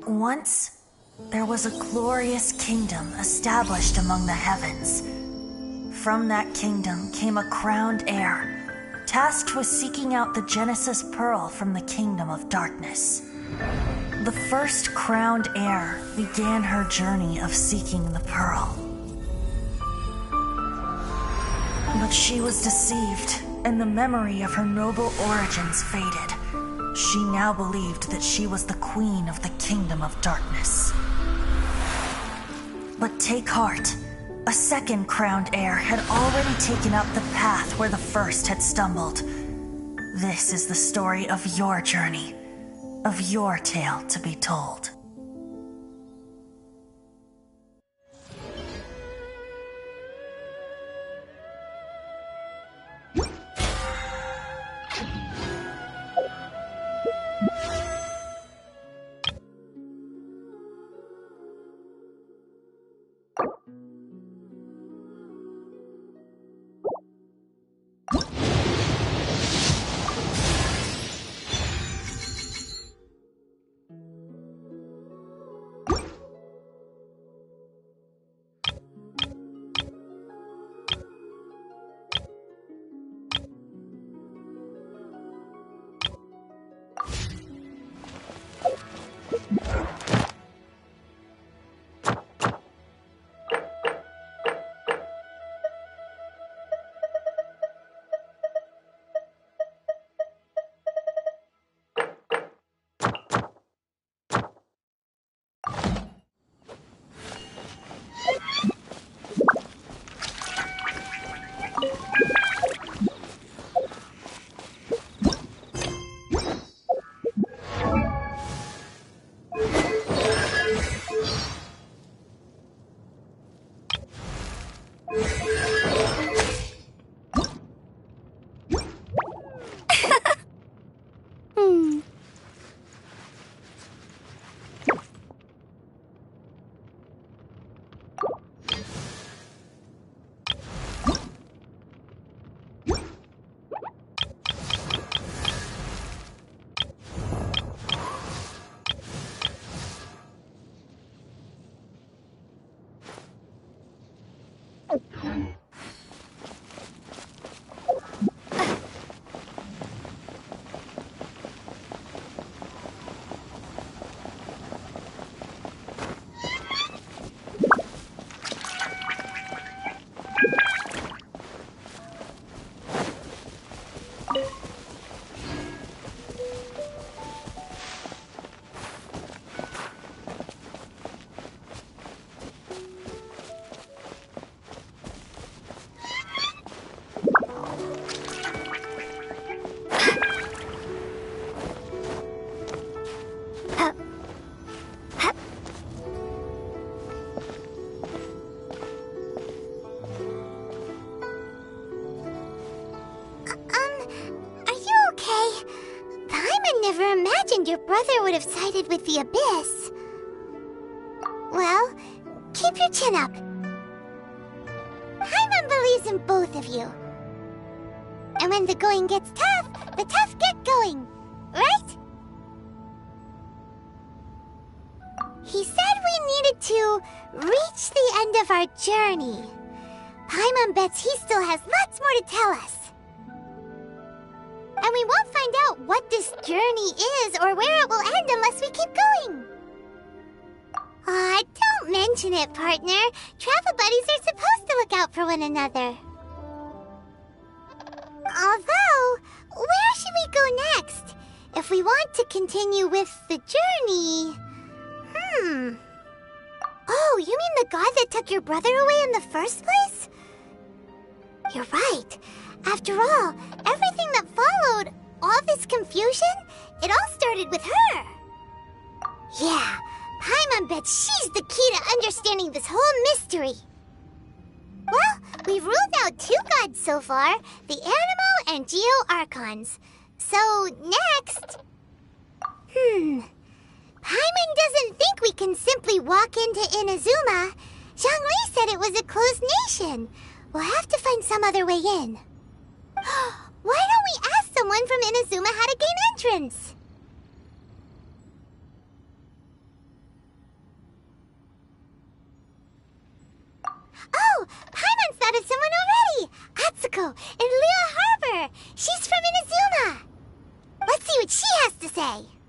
Once, there was a glorious kingdom established among the heavens. From that kingdom came a crowned heir, tasked with seeking out the Genesis Pearl from the kingdom of darkness. The first crowned heir began her journey of seeking the pearl. But she was deceived, and the memory of her noble origins faded. She now believed that she was the queen of the kingdom of darkness. But take heart. A second crowned heir had already taken up the path where the first had stumbled. This is the story of your journey, of your tale to be told. Your brother would have sided with the Abyss. Well, keep your chin up. Paimon believes in both of you. And when the going gets tough, the tough get going, right? He said we needed to reach the end of our journey. Paimon bets he still has lots more to tell us. And we won't find out what this journey is or where it will end unless we keep going. Aw, don't mention it, partner. Travel buddies are supposed to look out for one another. Although, where should we go next? If we want to continue with the journey... Oh, you mean the god that took your brother away in the first place? You're right. After all, everything that followed, all this confusion, it all started with her. Yeah, Paimon bets she's the key to understanding this whole mystery. Well, we've ruled out two gods so far, the Anemo and Geo Archons. So, next... Paimon doesn't think we can simply walk into Inazuma. Zhongli said it was a closed nation. We'll have to find some other way in. Why someone from Inazuma how to gain entrance. Oh, Paimon thought of someone already! Atsuko, in Liyue Harbor! She's from Inazuma! Let's see what she has to say!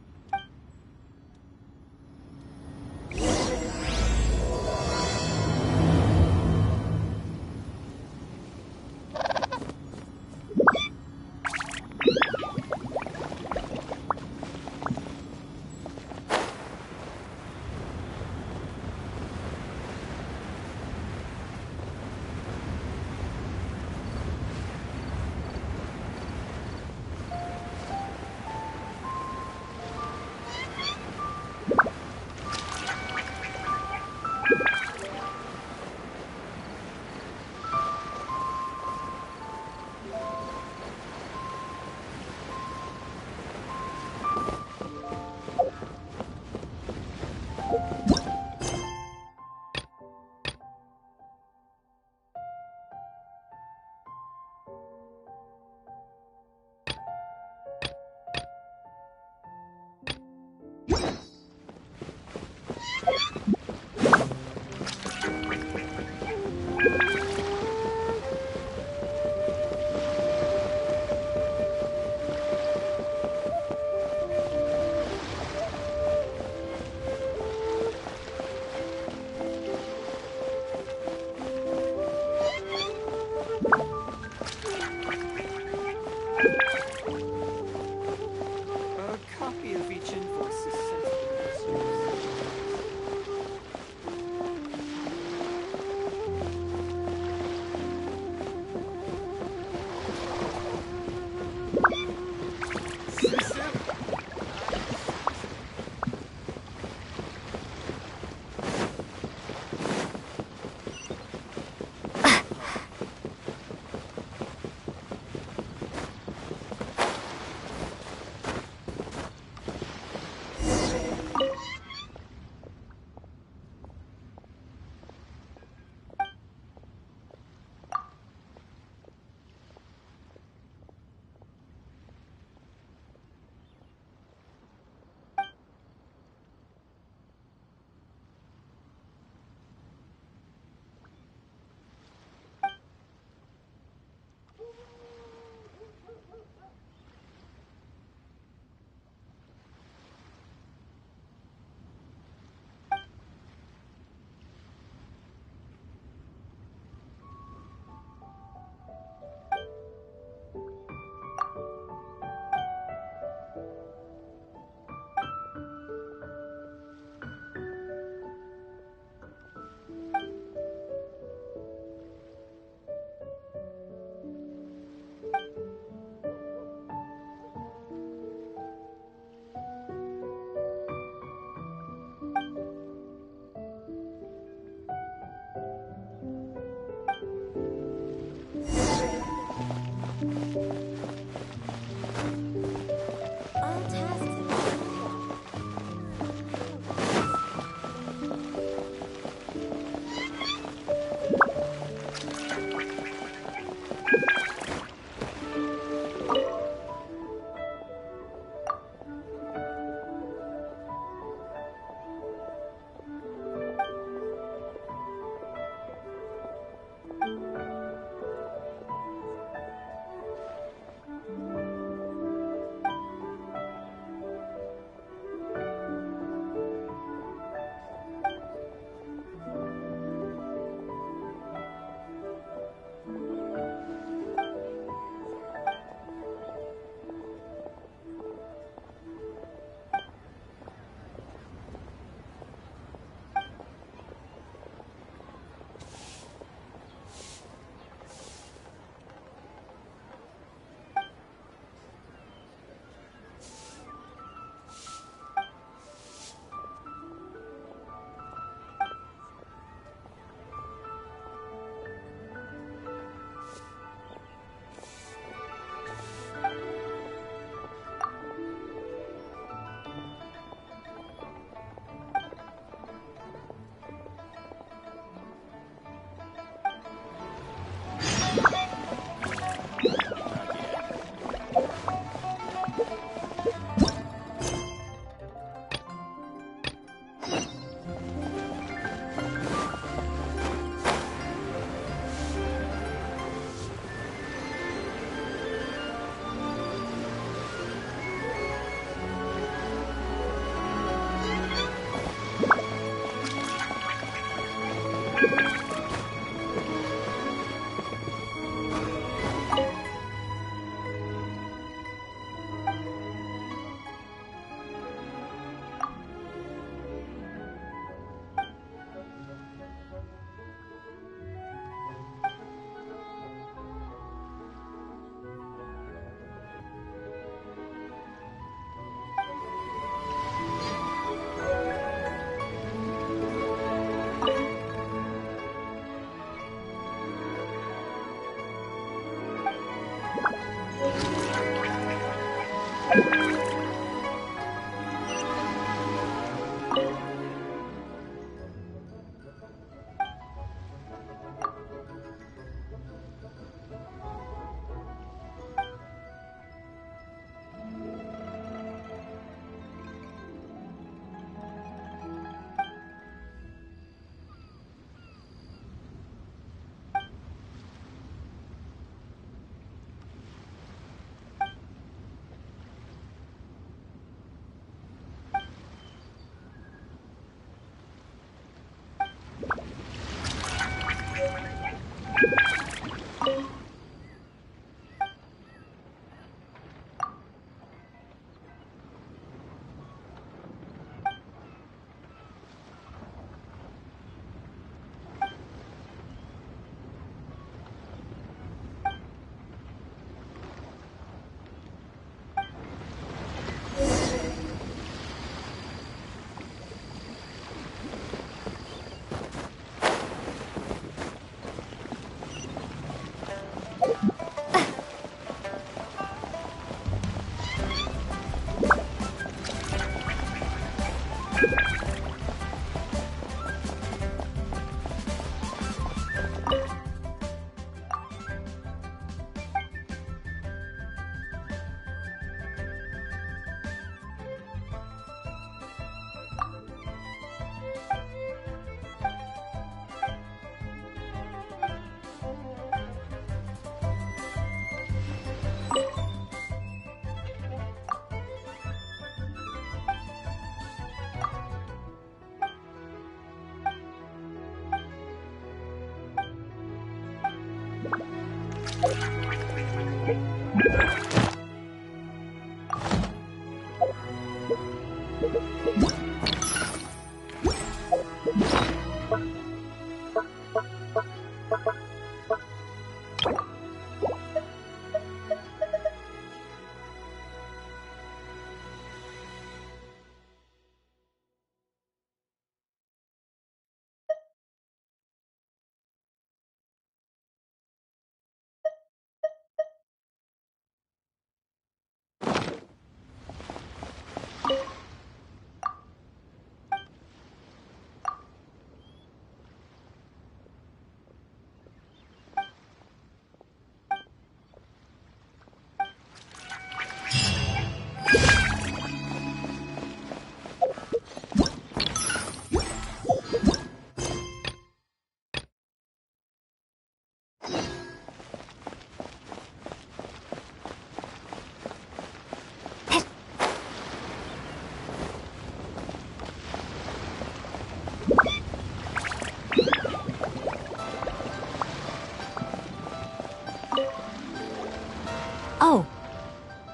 Oh.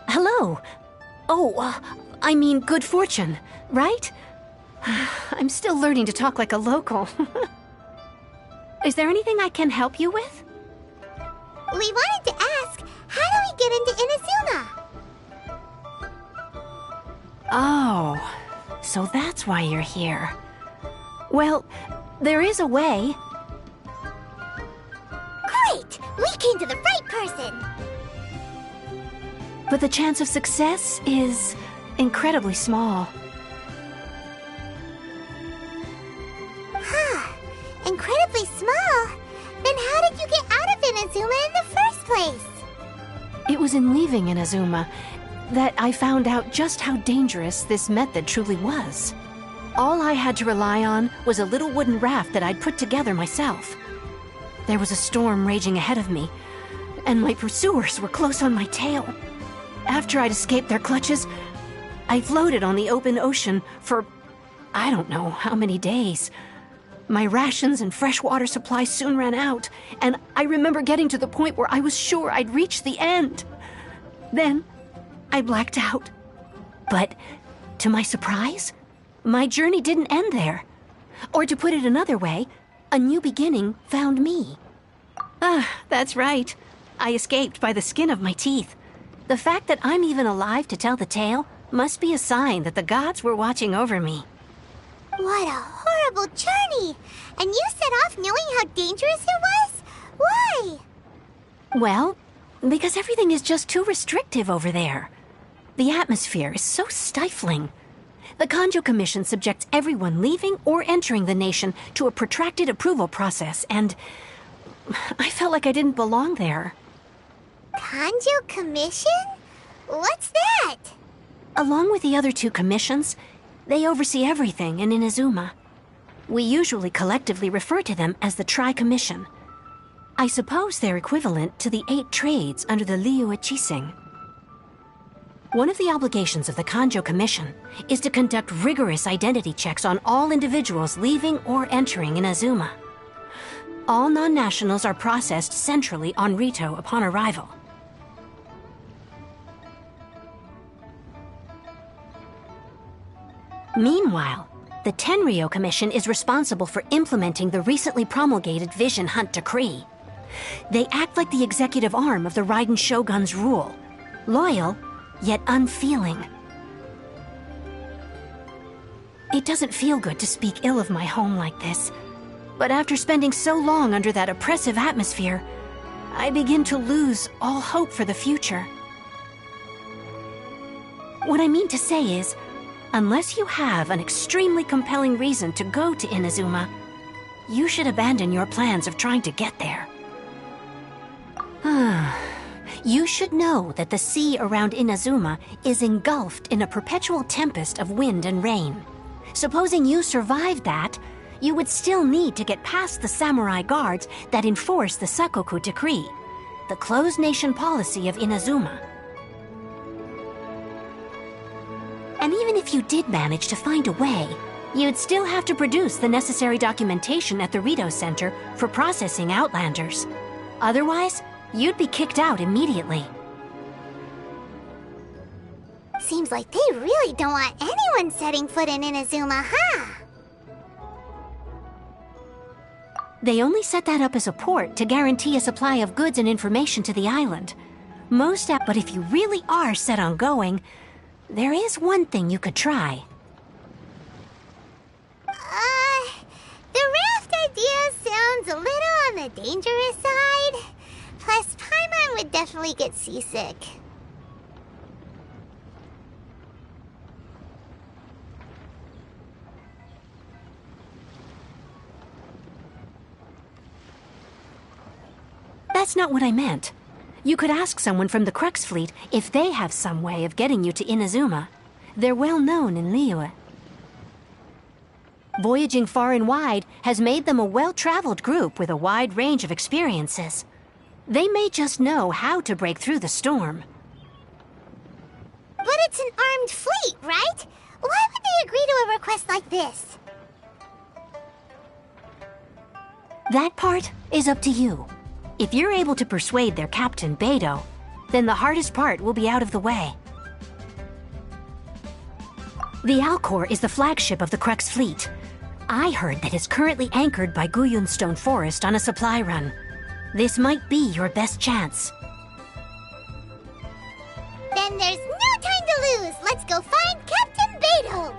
Hello. I mean good fortune, right? I'm still learning to talk like a local. Is there anything I can help you with? We wanted to ask, how do we get into Inazuma? Oh, so that's why you're here. Well, there is a way. Great! We came to the right person! But the chance of success is incredibly small. Huh. Incredibly small? Then how did you get out of Inazuma in the first place? It was in leaving Inazuma that I found out just how dangerous this method truly was. All I had to rely on was a little wooden raft that I'd put together myself. There was a storm raging ahead of me, and my pursuers were close on my tail. After I'd escaped their clutches, I floated on the open ocean for I don't know how many days. My rations and fresh water supply soon ran out, and I remember getting to the point where I was sure I'd reached the end. Then, I blacked out. But, to my surprise, my journey didn't end there. Or to put it another way, a new beginning found me. That's right. I escaped by the skin of my teeth. The fact that I'm even alive to tell the tale must be a sign that the gods were watching over me. What a horrible journey! And you set off knowing how dangerous it was? Why? Well, because everything is just too restrictive over there. The atmosphere is so stifling. The Kanjo Commission subjects everyone leaving or entering the nation to a protracted approval process, and I felt like I didn't belong there. Kanjo Commission? What's that? Along with the other two commissions, they oversee everything in Inazuma. We usually collectively refer to them as the Tri-Commission. I suppose they're equivalent to the 8 trades under the Liyue Qixing. One of the obligations of the Kanjo Commission is to conduct rigorous identity checks on all individuals leaving or entering Inazuma. All non-nationals are processed centrally on Rito upon arrival. Meanwhile, the Tenryou Commission is responsible for implementing the recently promulgated Vision Hunt Decree. They act like the executive arm of the Raiden Shogun's rule, loyal, yet unfeeling. It doesn't feel good to speak ill of my home like this, but after spending so long under that oppressive atmosphere, I begin to lose all hope for the future. What I mean to say is, unless you have an extremely compelling reason to go to Inazuma, you should abandon your plans of trying to get there. You should know that the sea around Inazuma is engulfed in a perpetual tempest of wind and rain. Supposing you survived that, you would still need to get past the samurai guards that enforce the Sakoku Decree, the closed nation policy of Inazuma. And even if you did manage to find a way, you'd still have to produce the necessary documentation at the Rito Center for processing Outlanders. Otherwise, you'd be kicked out immediately. Seems like they really don't want anyone setting foot in Inazuma, huh? They only set that up as a port to guarantee a supply of goods and information to the island. But if you really are set on going, there is one thing you could try. The raft idea sounds a little on the dangerous side. Plus, Paimon would definitely get seasick. That's not what I meant. You could ask someone from the Crux Fleet if they have some way of getting you to Inazuma. They're well known in Liyue. Voyaging far and wide has made them a well-traveled group with a wide range of experiences. They may just know how to break through the storm. But it's an armed fleet, right? Why would they agree to a request like this? That part is up to you. If you're able to persuade their captain, Beidou, then the hardest part will be out of the way. The Alcor is the flagship of the Crux Fleet. I heard that it's currently anchored by Guyunstone Forest on a supply run. This might be your best chance. Then there's no time to lose! Let's go find Captain Beidou!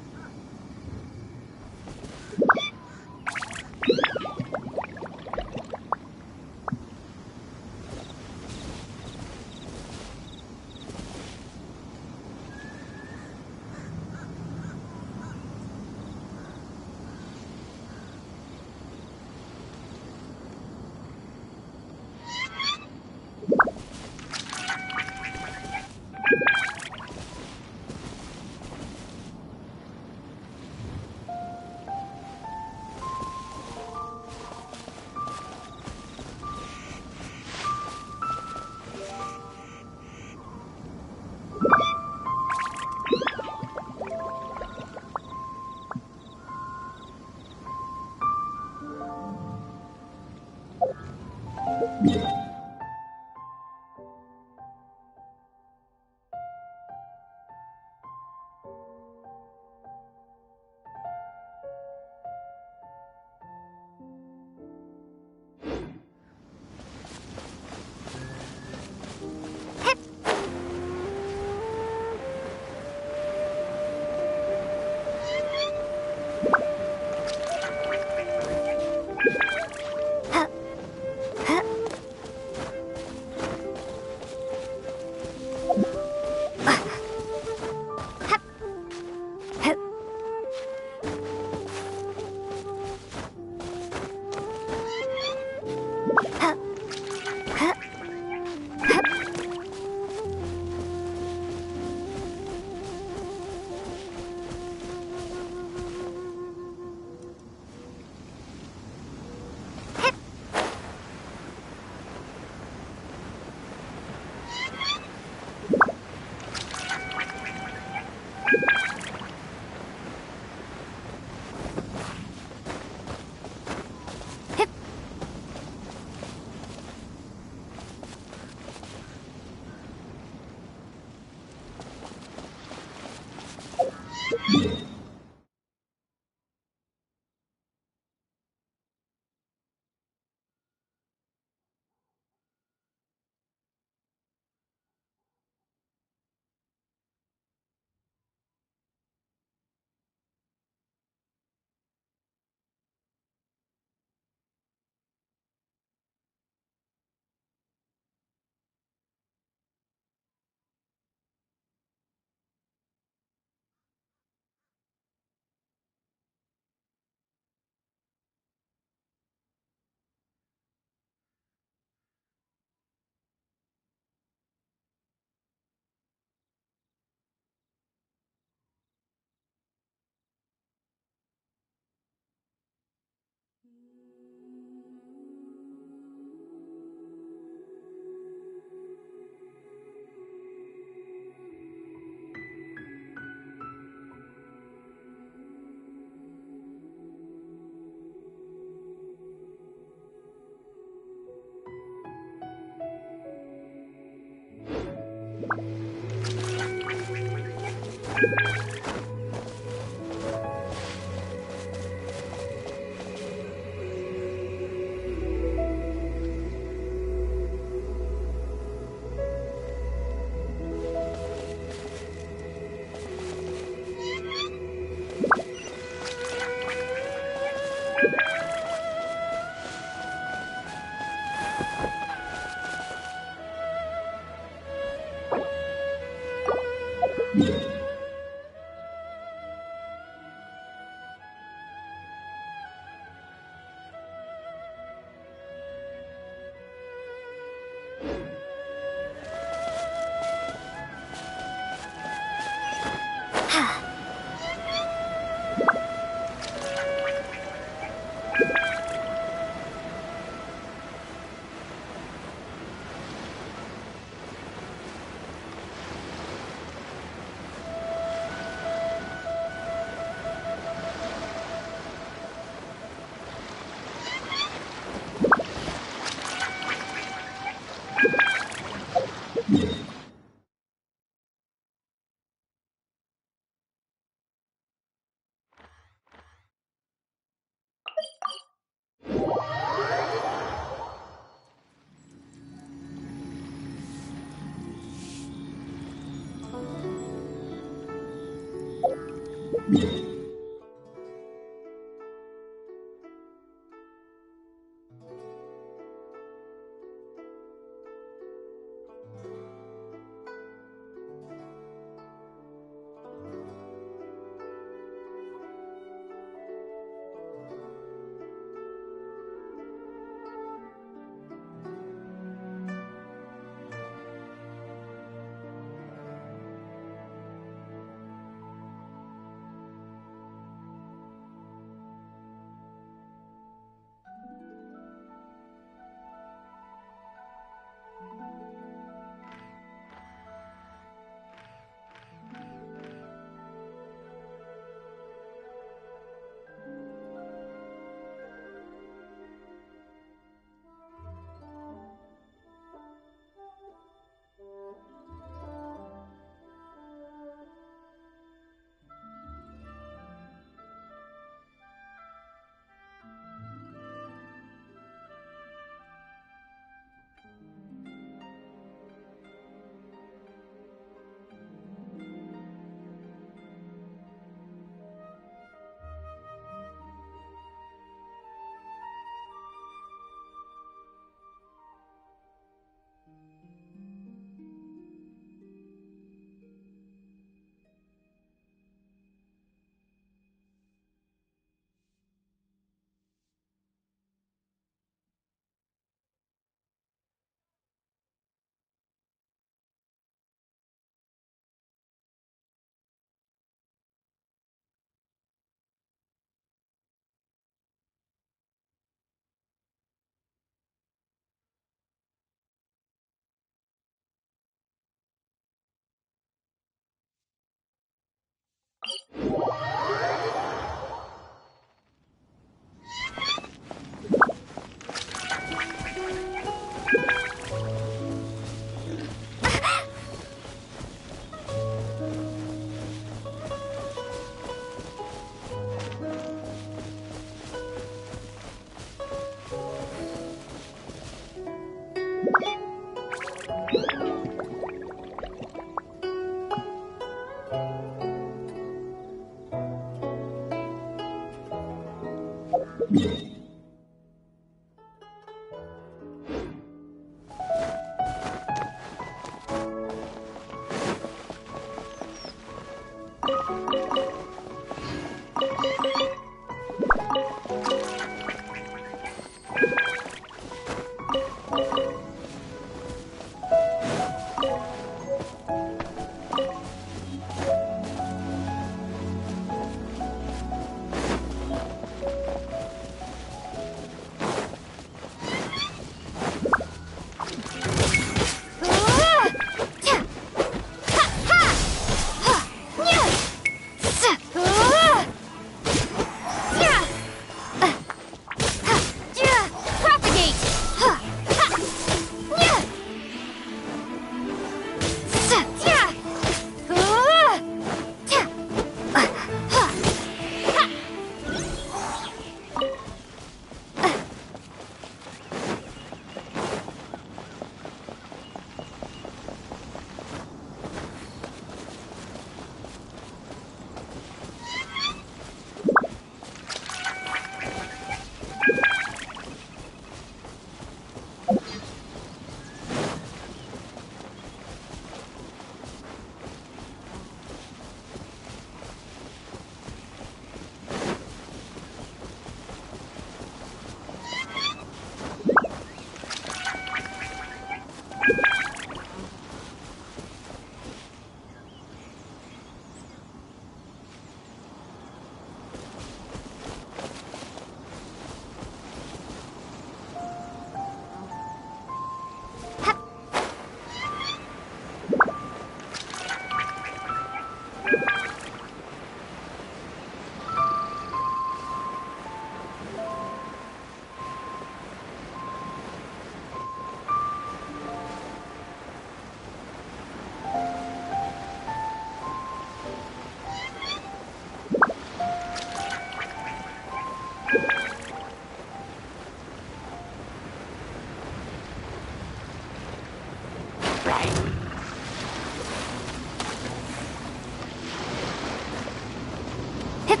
Hip,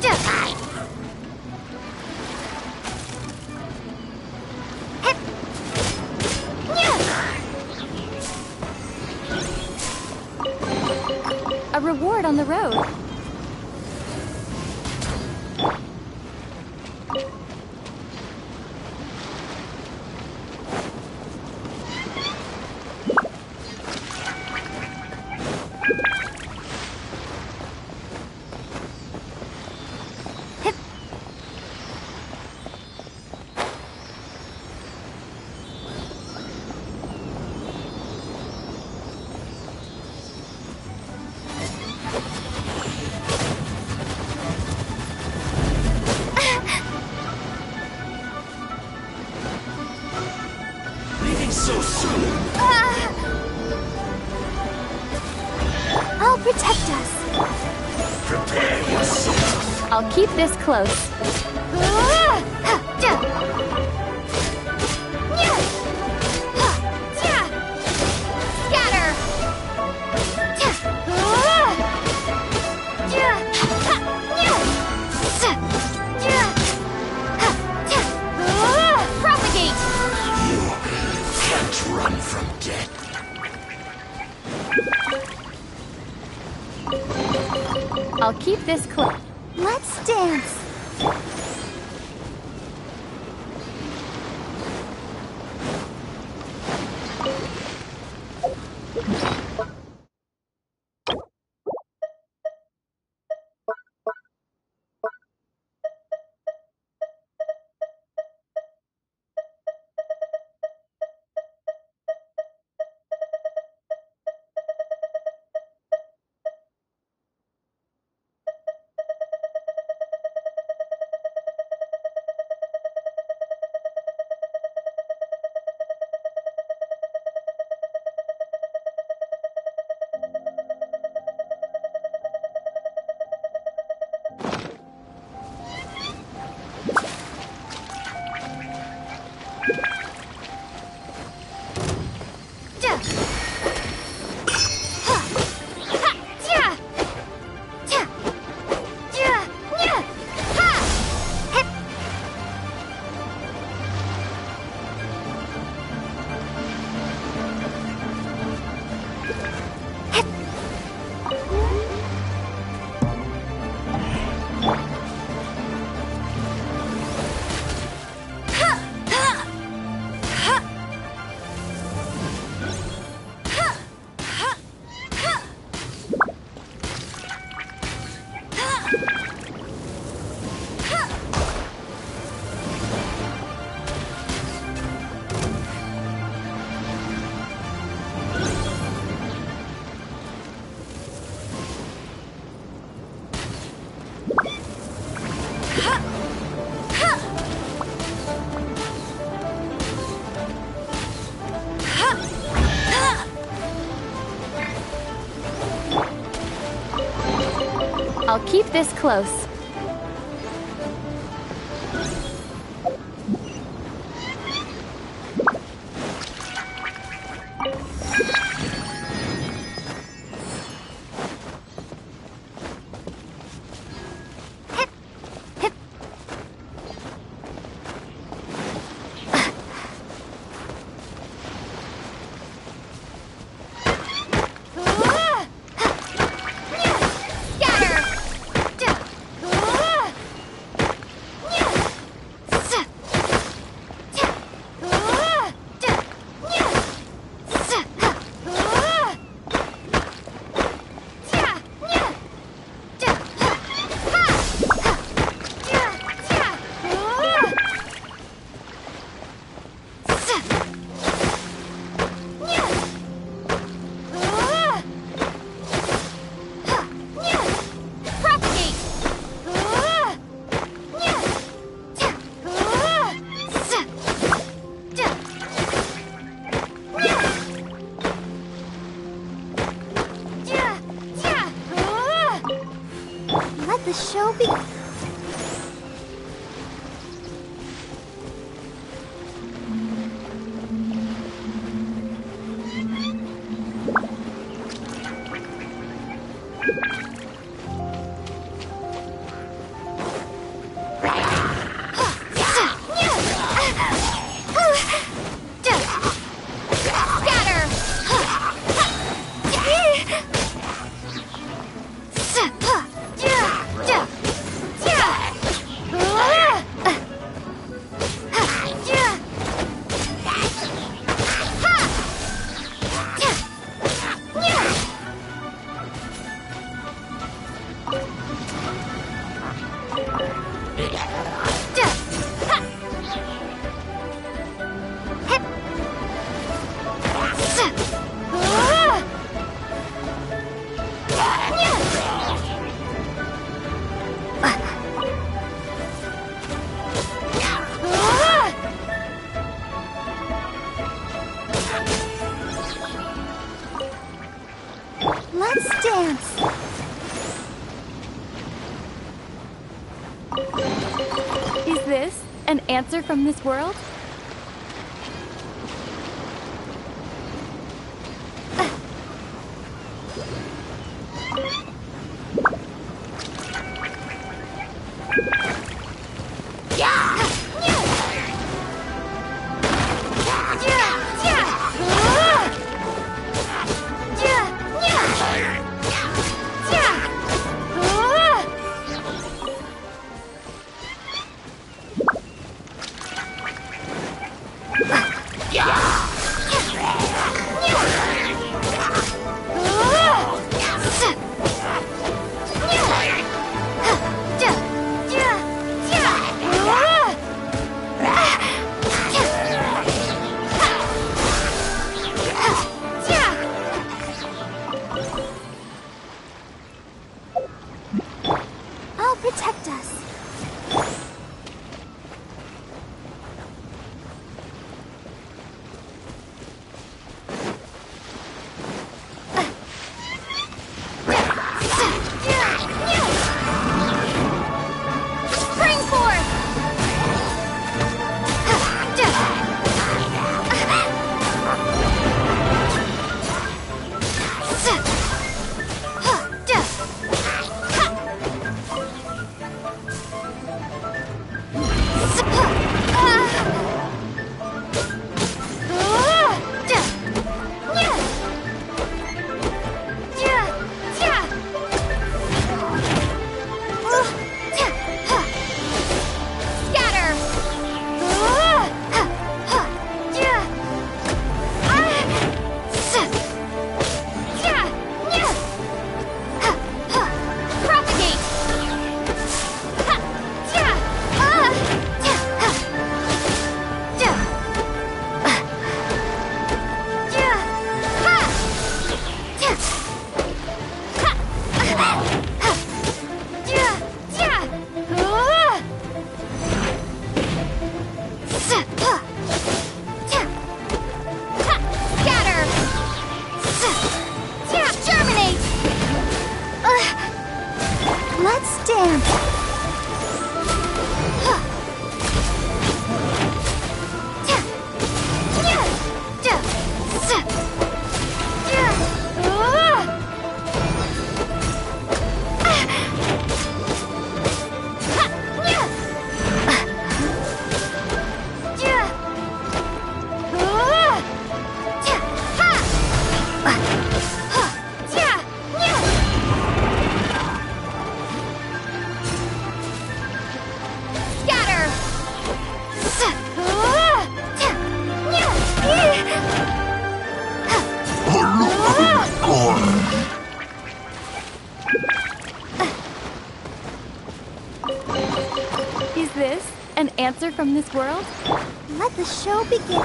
ja. Hip, yeah. A reward on the road. So soon. I'll protect us. Prepare yourself. I'll keep this close. Scatter! Propagate! You can't run from death. I'll keep this close. Let's dance. I'll keep this close. Let the show be. Let's dance. Is this an answer from this world? I'll protect us. Spring forth! Let's dance. Is this an answer from this world? Let the show begin.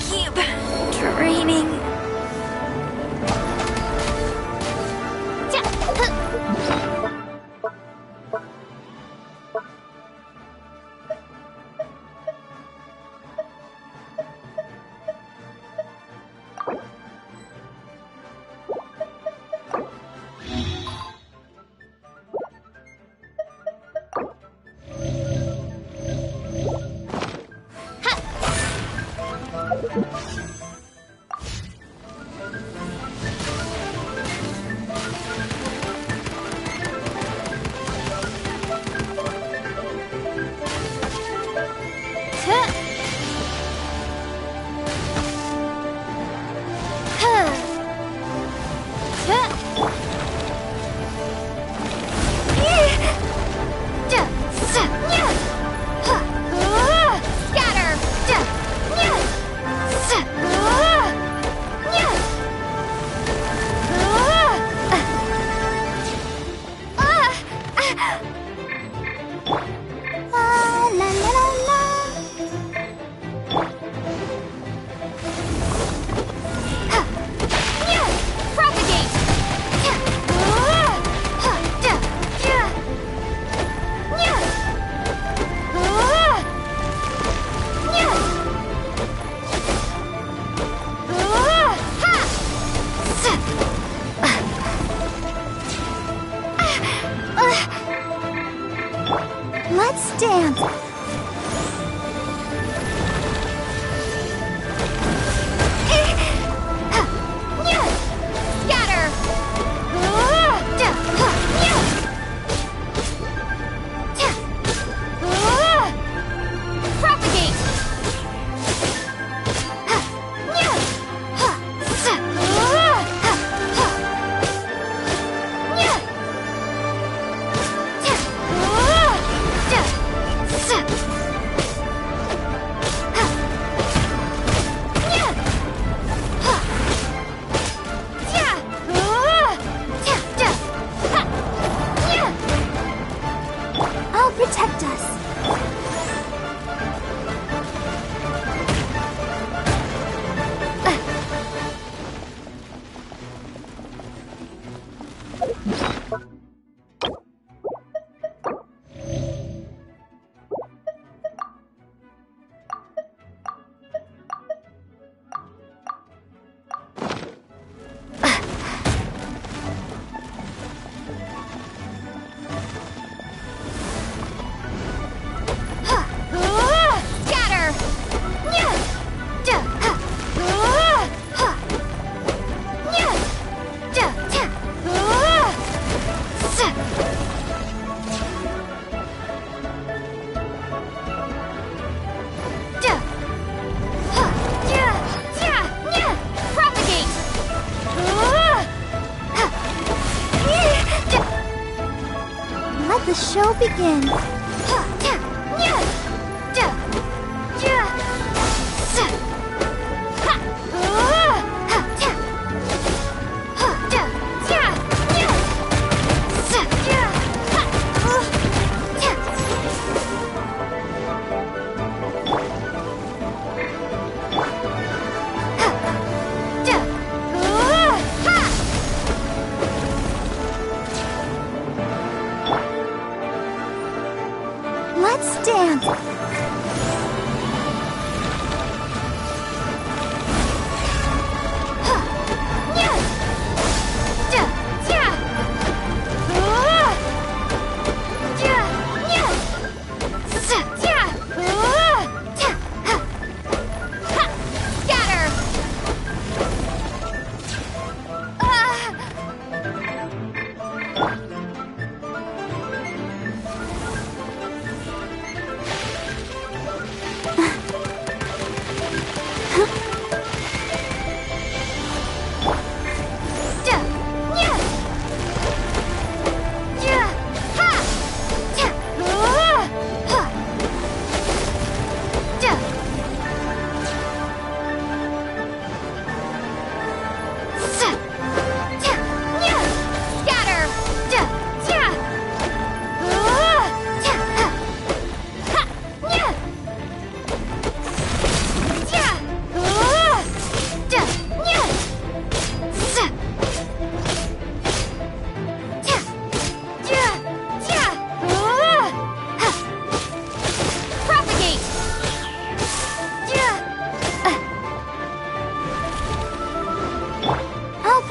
keep draining. Let's dance. Scatter. Propagate. I'll protect us. Let the show begin.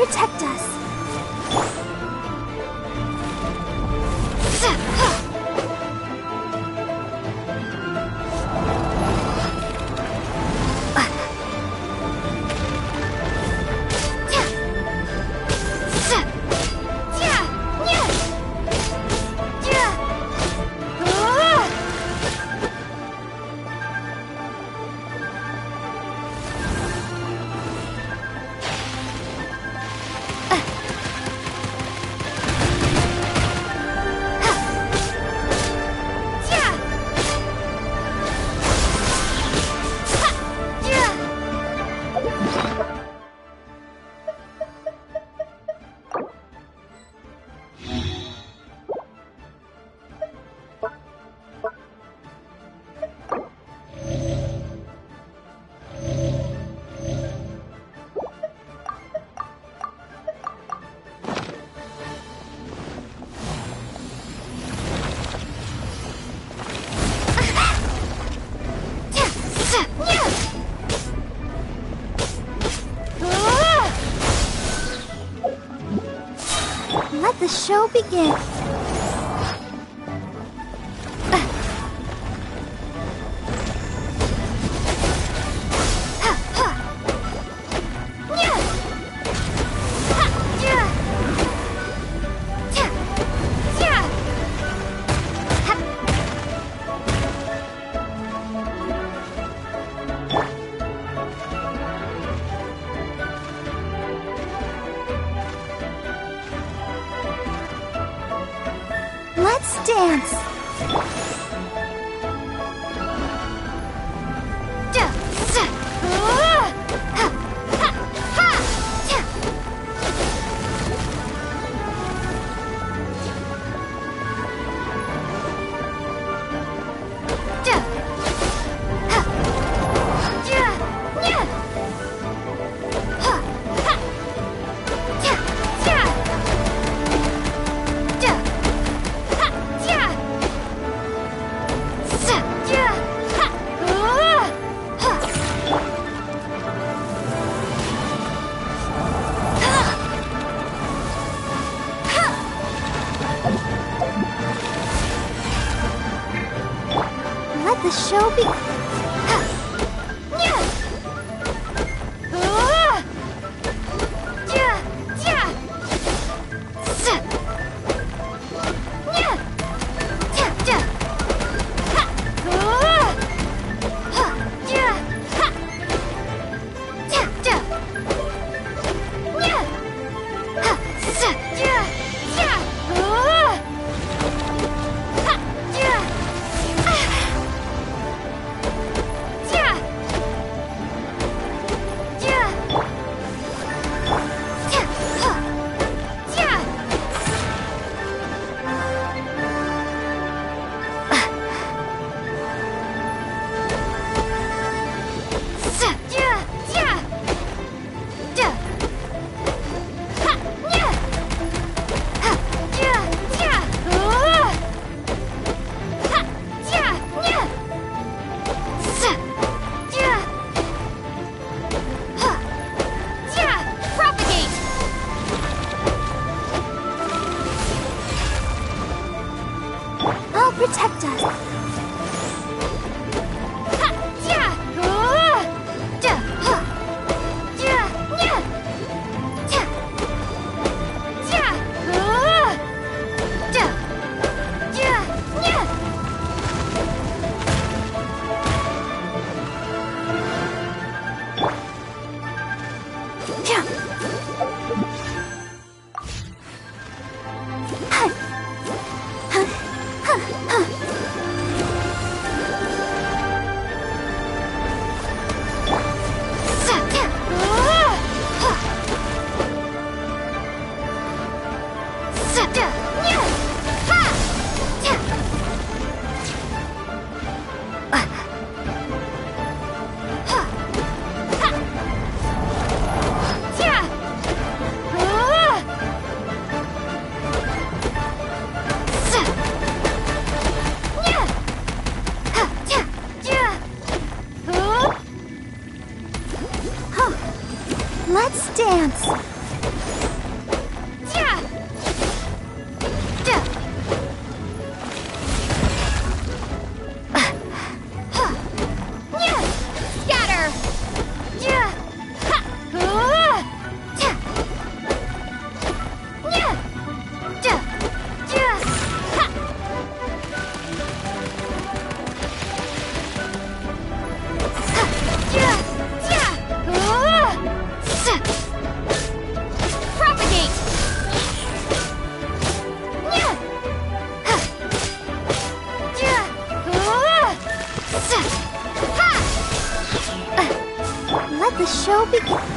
protect us. Let the show begin. Let's dance. Let the show be. I'll protect us. Let's dance. show begins.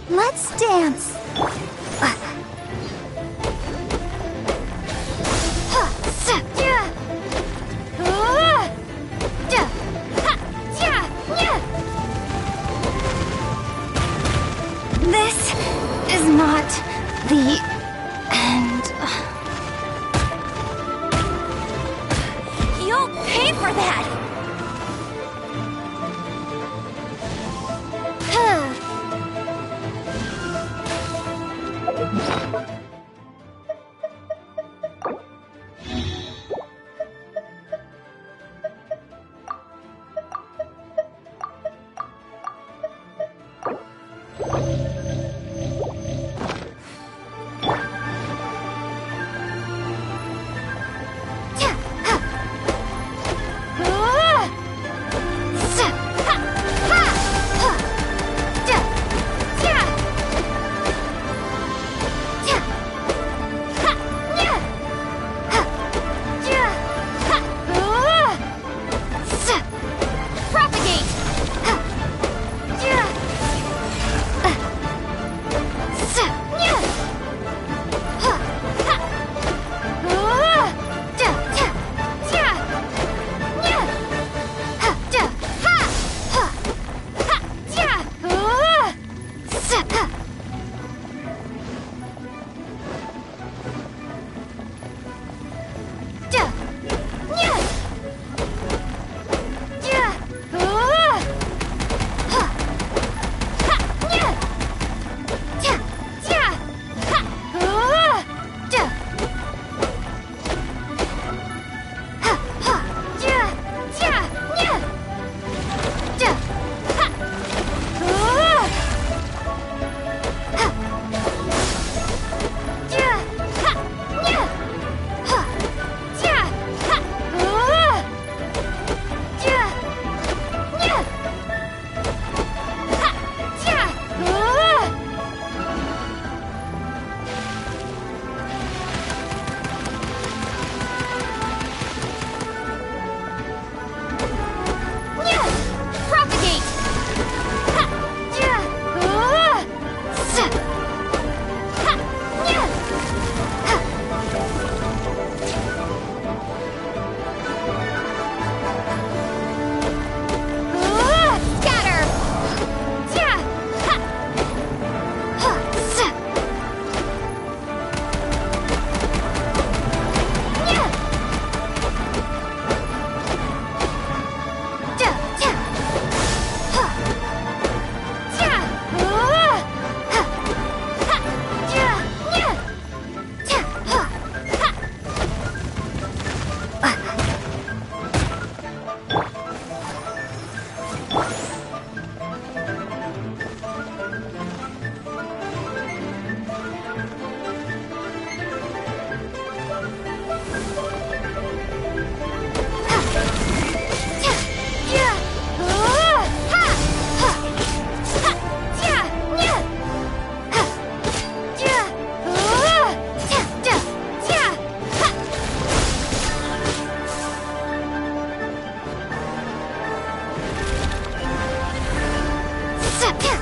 Let's dance. This is not the end. You'll pay for that! Propagate!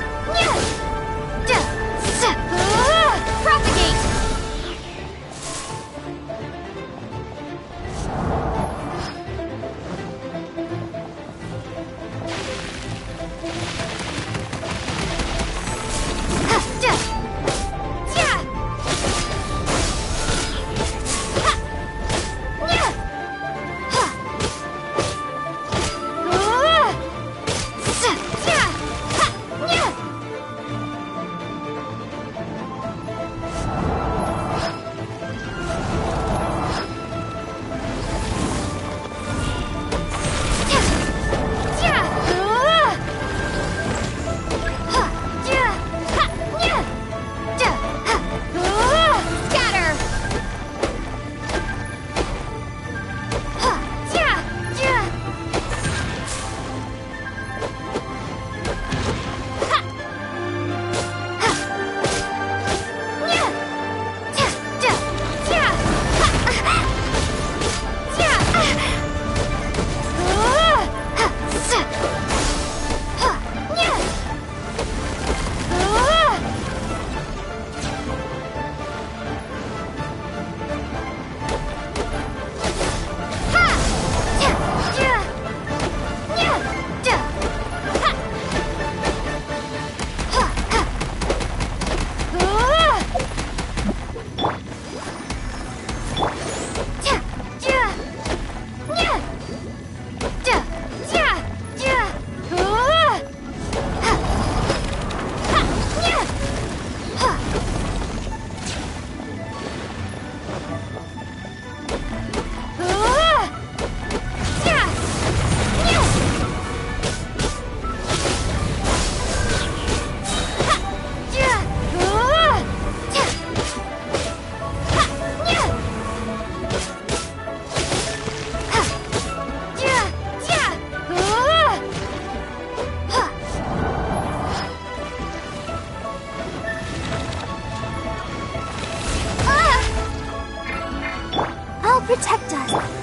Protect us.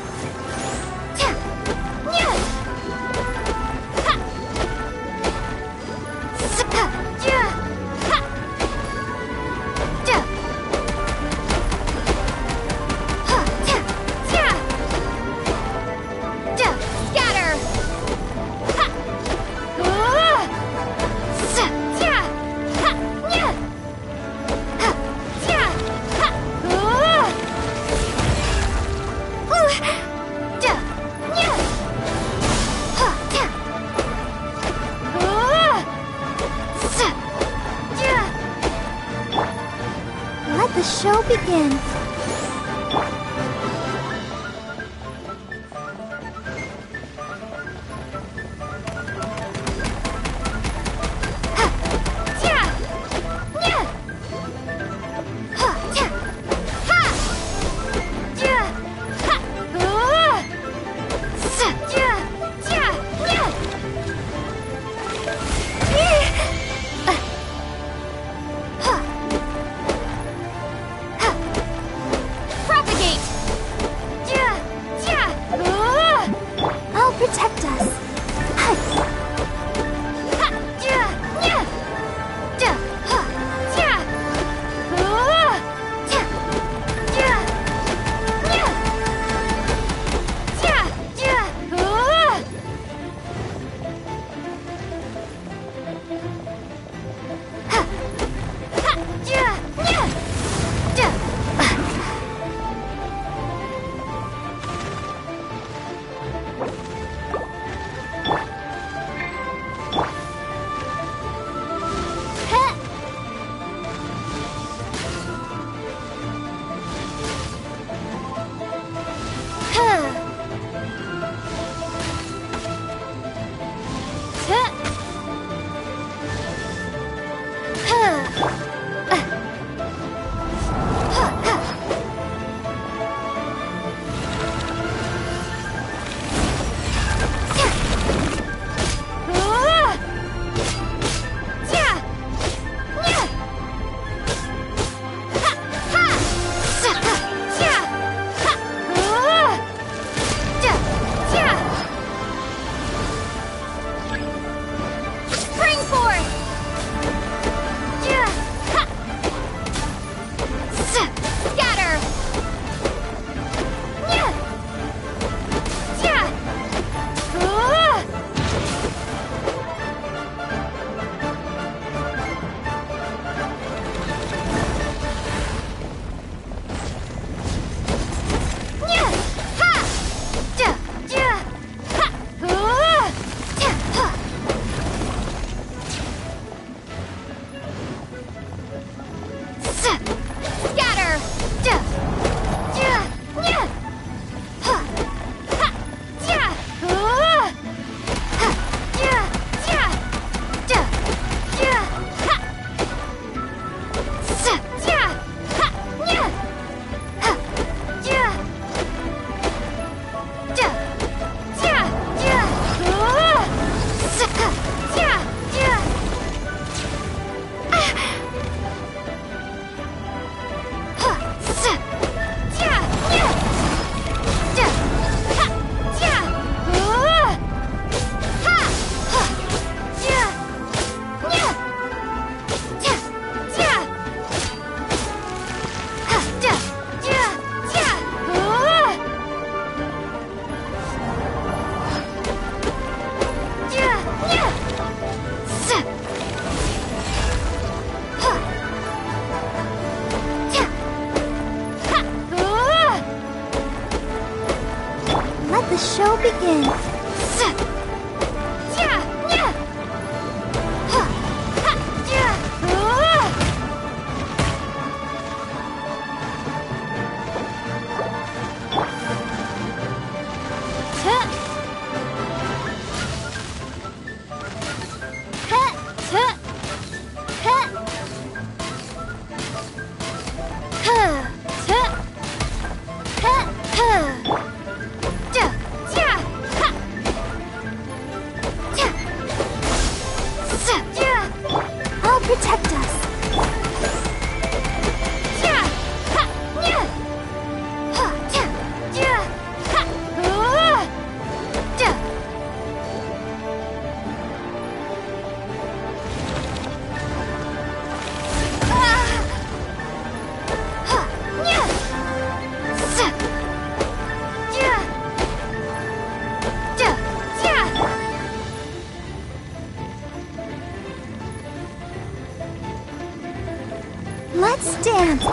Let the show begin. Scatter! Let the show begin. I'll protect us. Let's dance.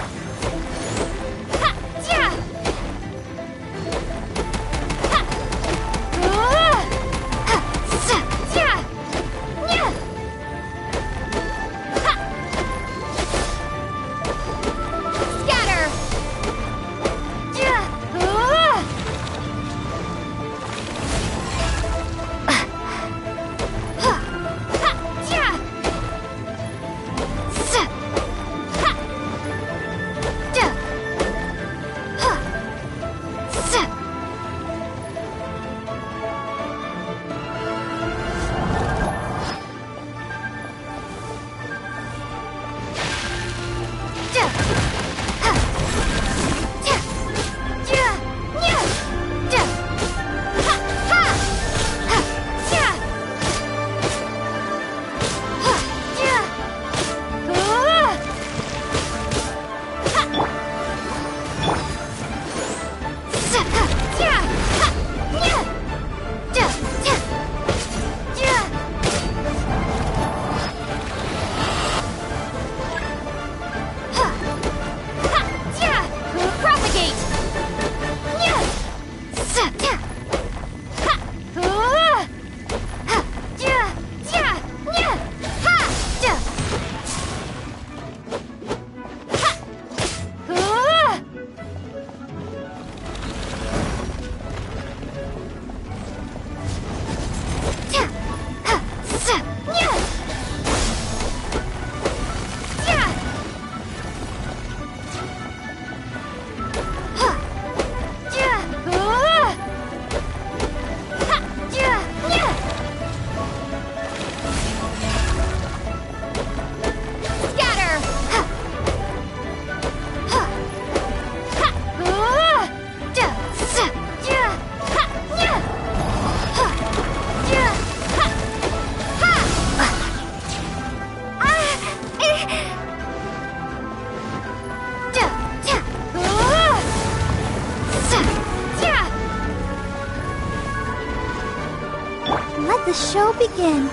Let the show begin.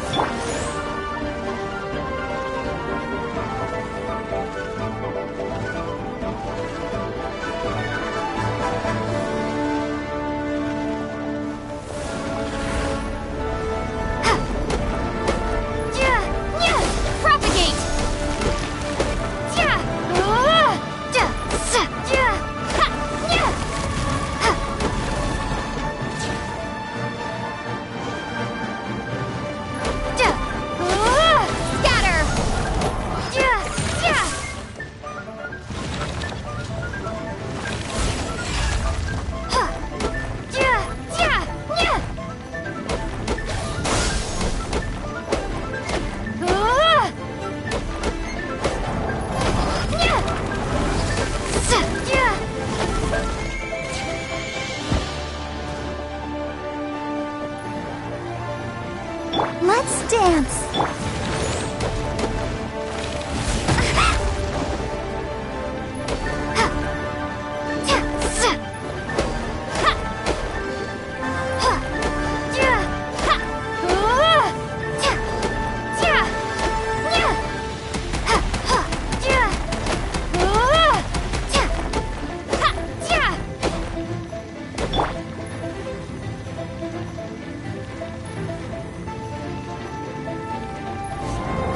Propagate!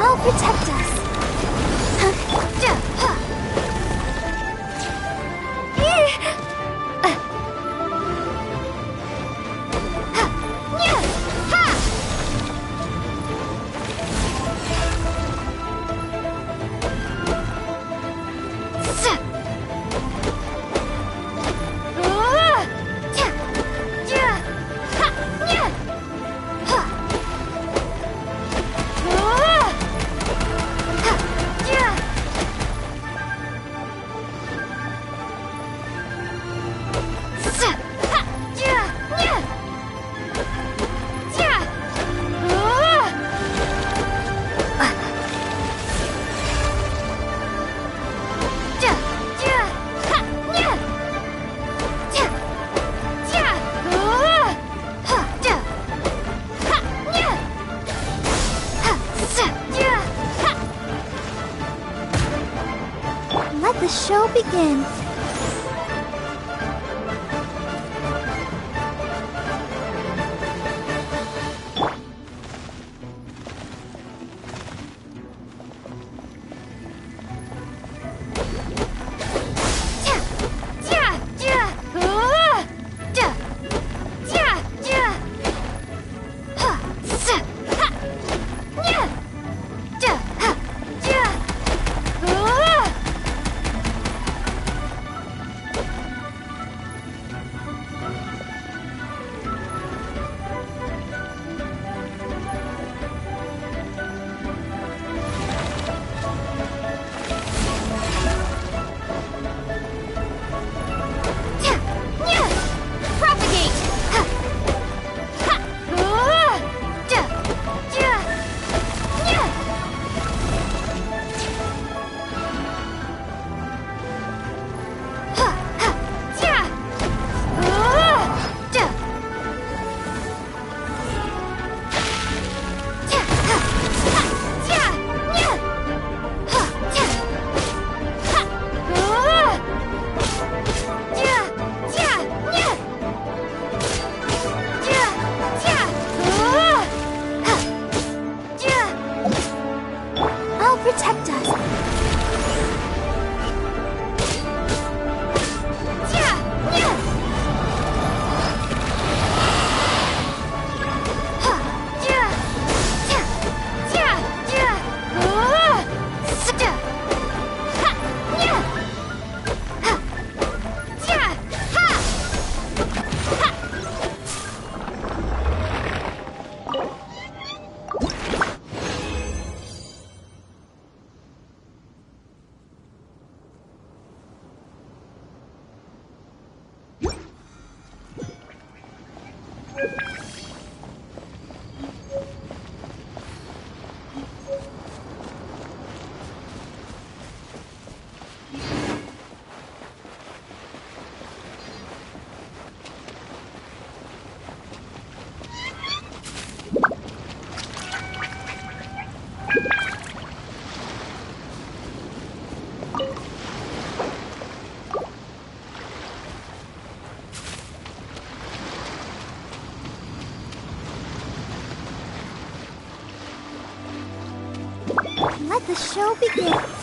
I'll protect us. Let the show begin. Protect us. Let the show begin.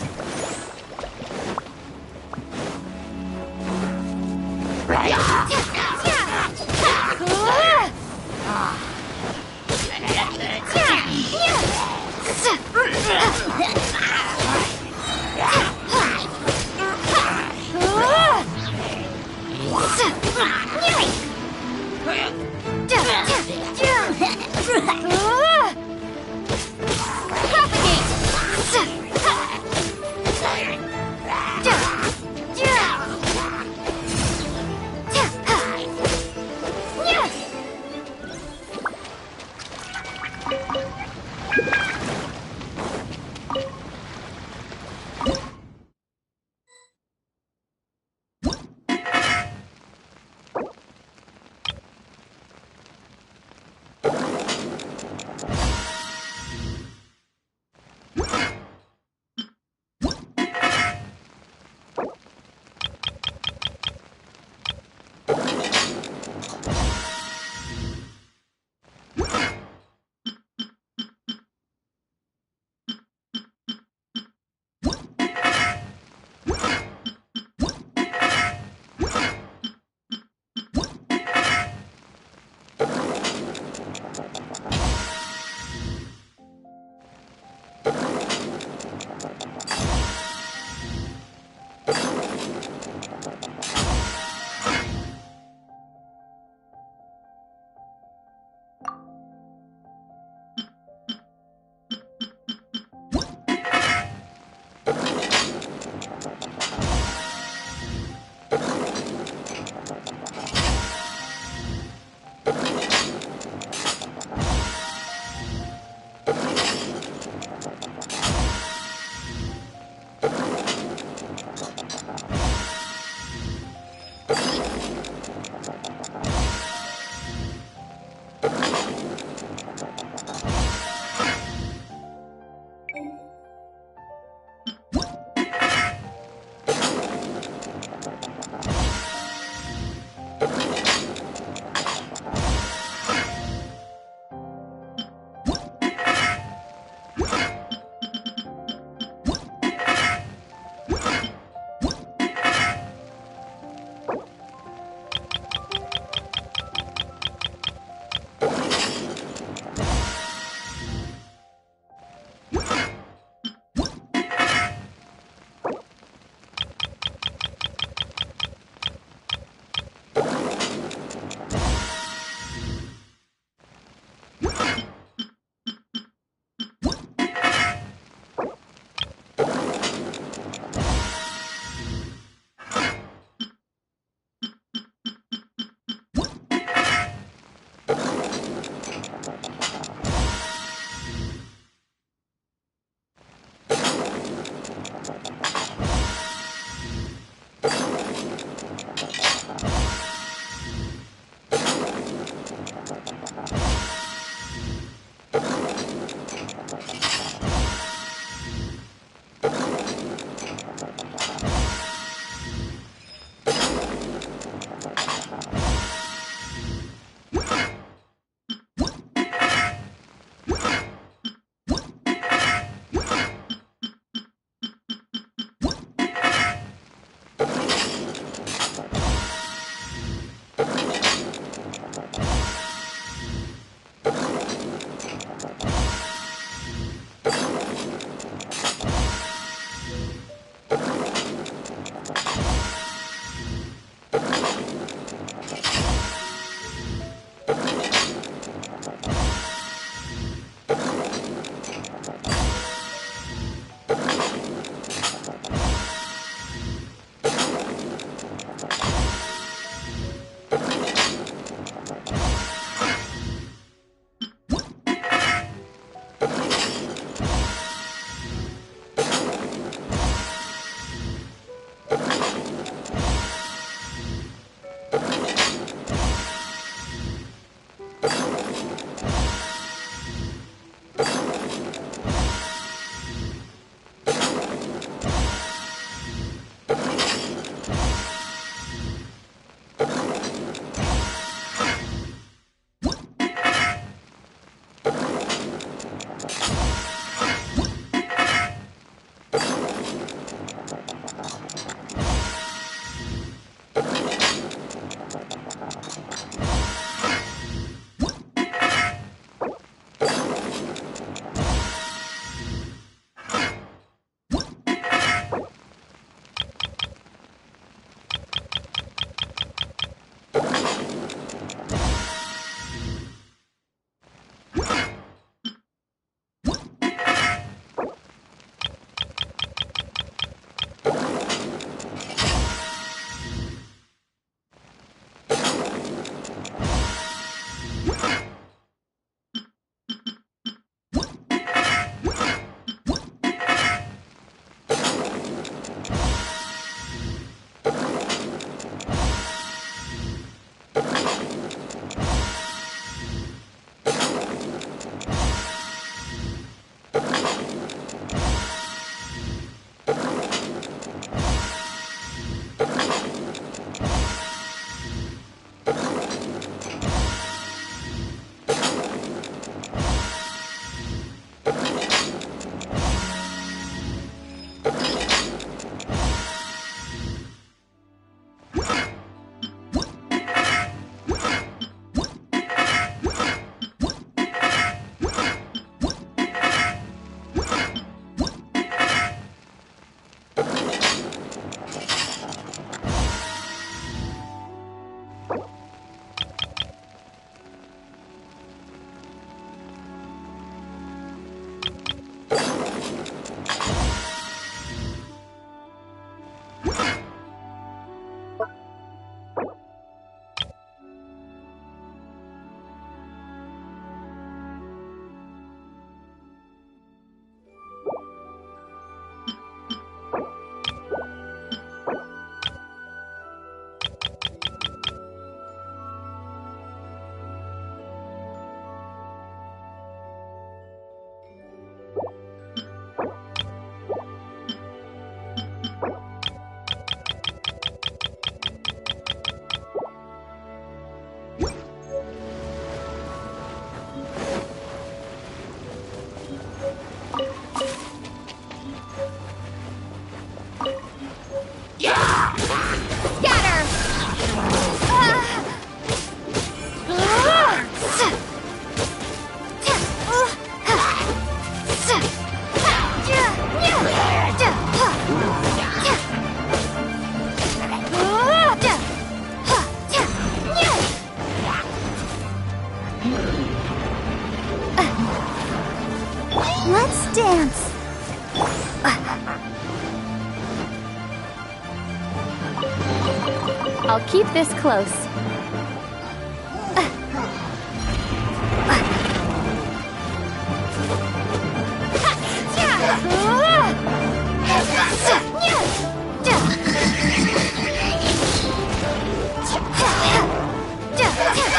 I'll keep this close.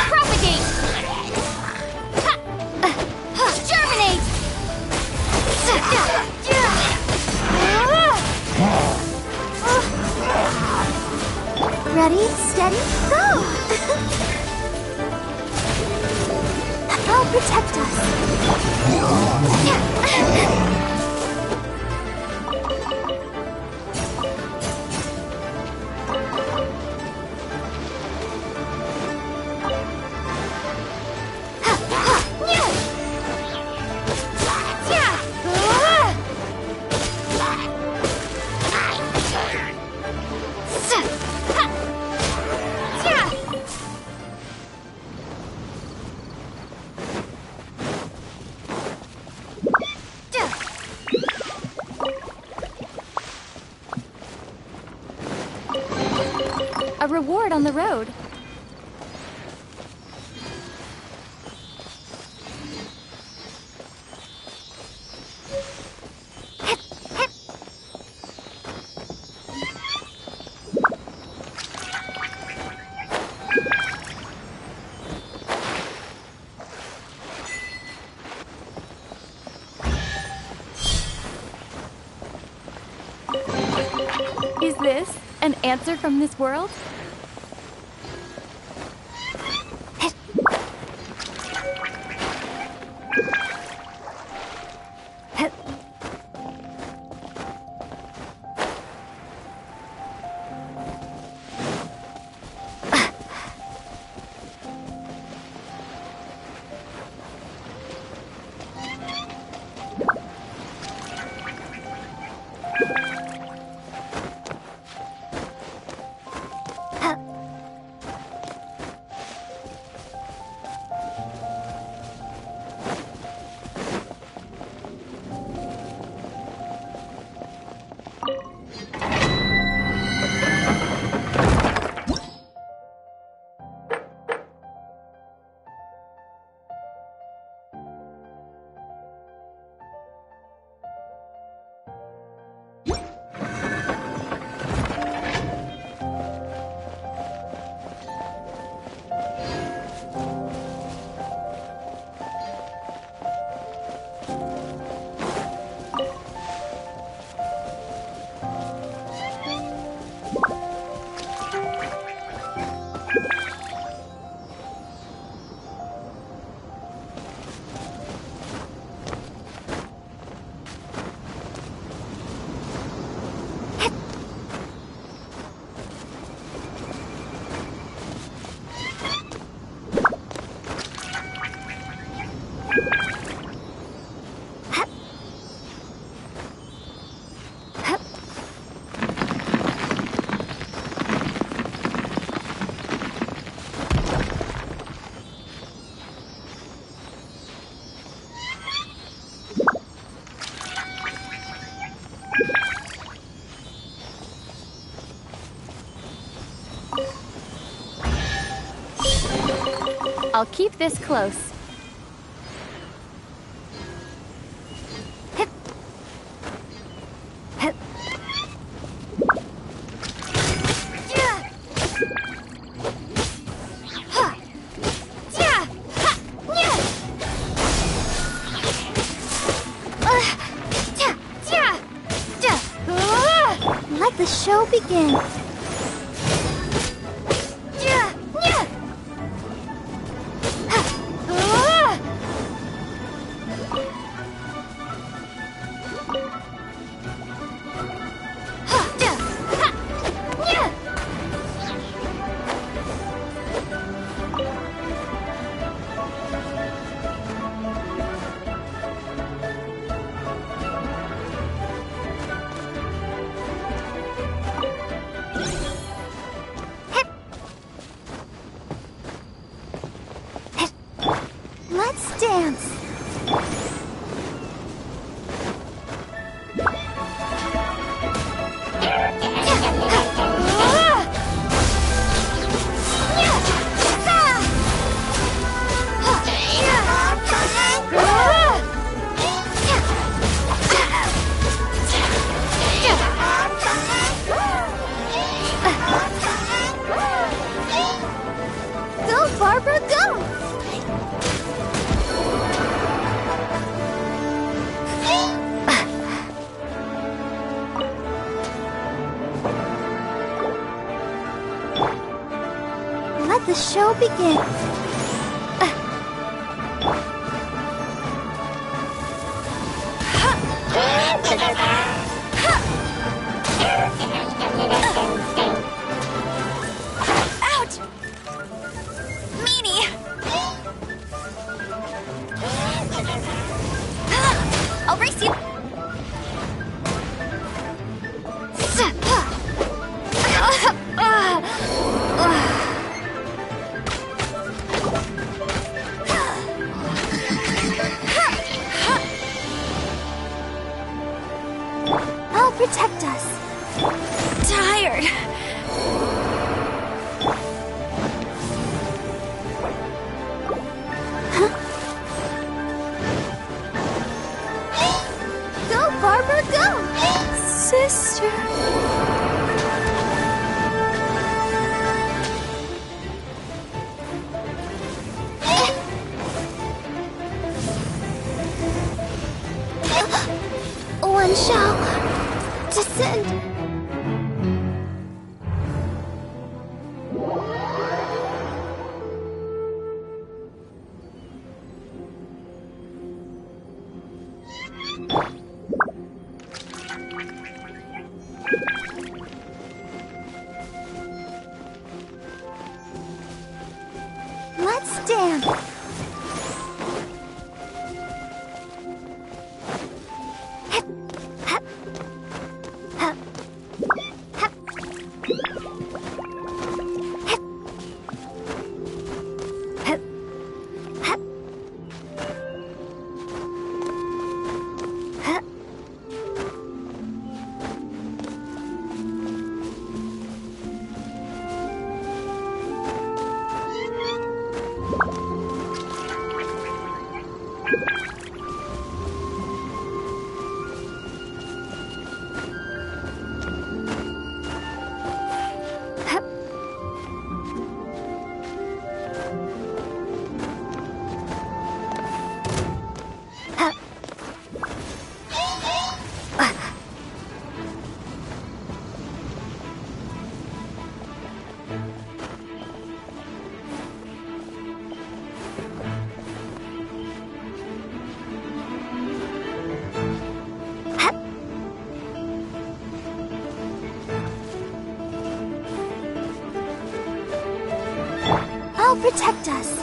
Propagate! Germinate! Ready, steady, go! I'll protect us. A reward on the road. Is this an answer from this world? I'll keep this close. Let the show begin. the show begins. Ouch! Meanie! I'll race you! I'll protect us. Tired! Go, Barbara, go! Sister... One shall descend. Let's dance. I'll protect us.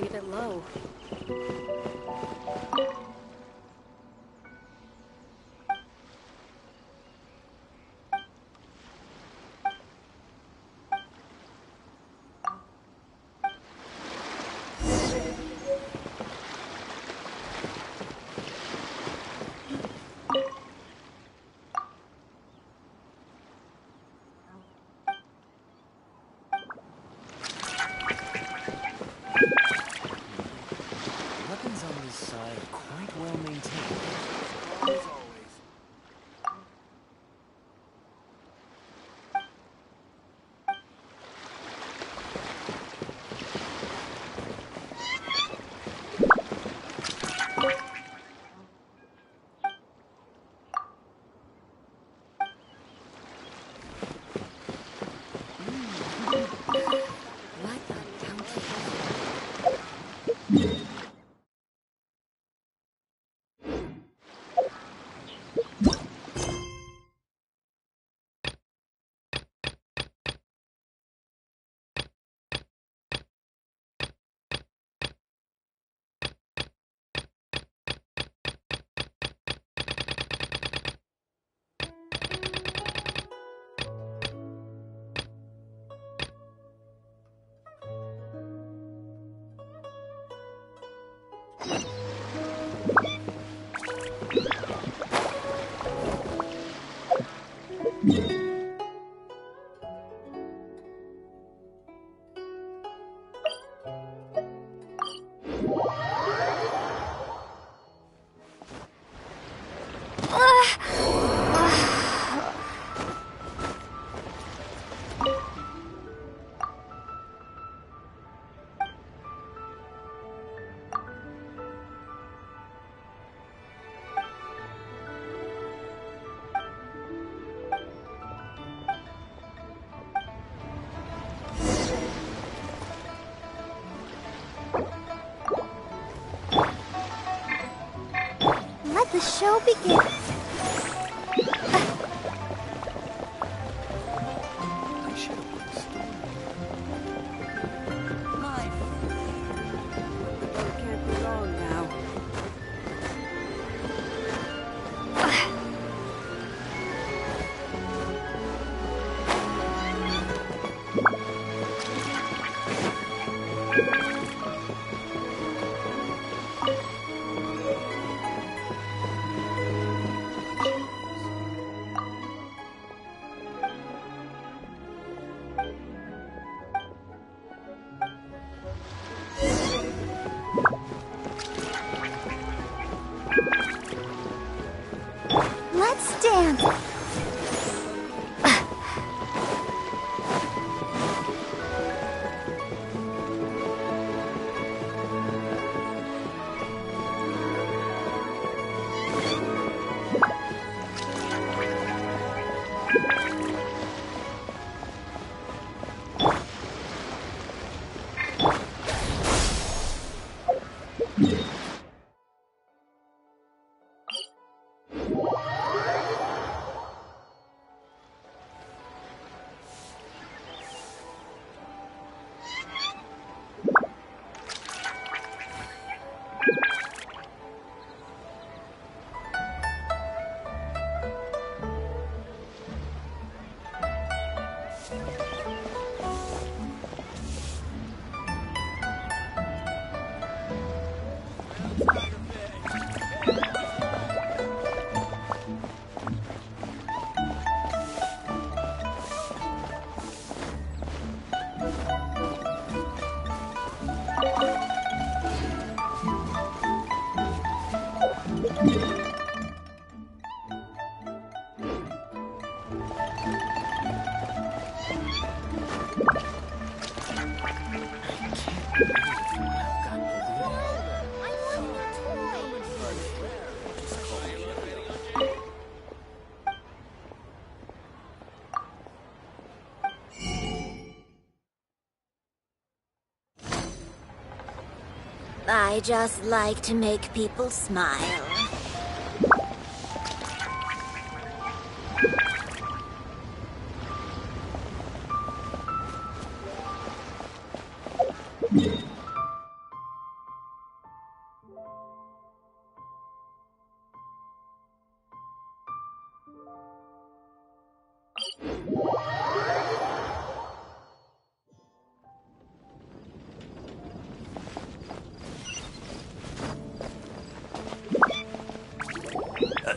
keep it low. Weapons on this side quite well maintained. What a bounty. Let the show begin. I should have put a story. It can't be long now. Let's dance. I just like to make people smile.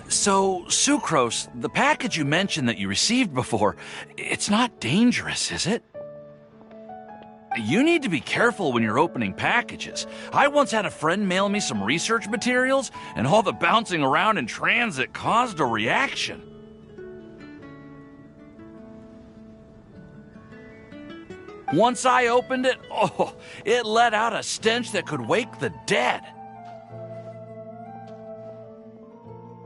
So, Sucrose, the package you mentioned that you received before, it's not dangerous, is it? You need to be careful when you're opening packages. I once had a friend mail me some research materials, and all the bouncing around in transit caused a reaction. Once I opened it, it let out a stench that could wake the dead.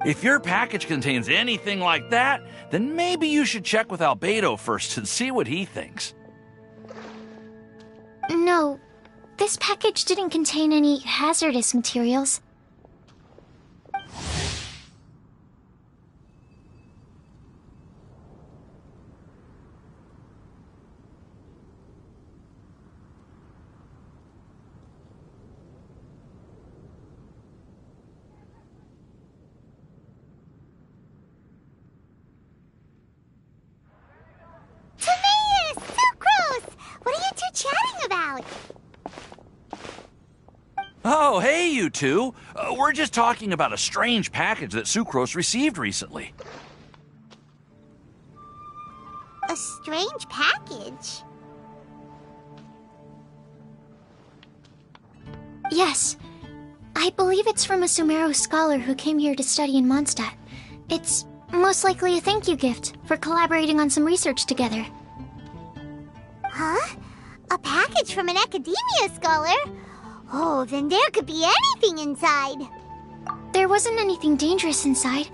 If your package contains anything like that, then maybe you should check with Albedo first and see what he thinks. No, this package didn't contain any hazardous materials. Timaeus! Sucrose! What are you two chatting about? Oh, hey, you two. We're just talking about a strange package that Sucrose received recently. A strange package? Yes. I believe it's from a Sumeru scholar who came here to study in Mondstadt. It's most likely a thank you gift for collaborating on some research together. Huh? A package from an academia scholar? Oh, then there could be anything inside. There wasn't anything dangerous inside,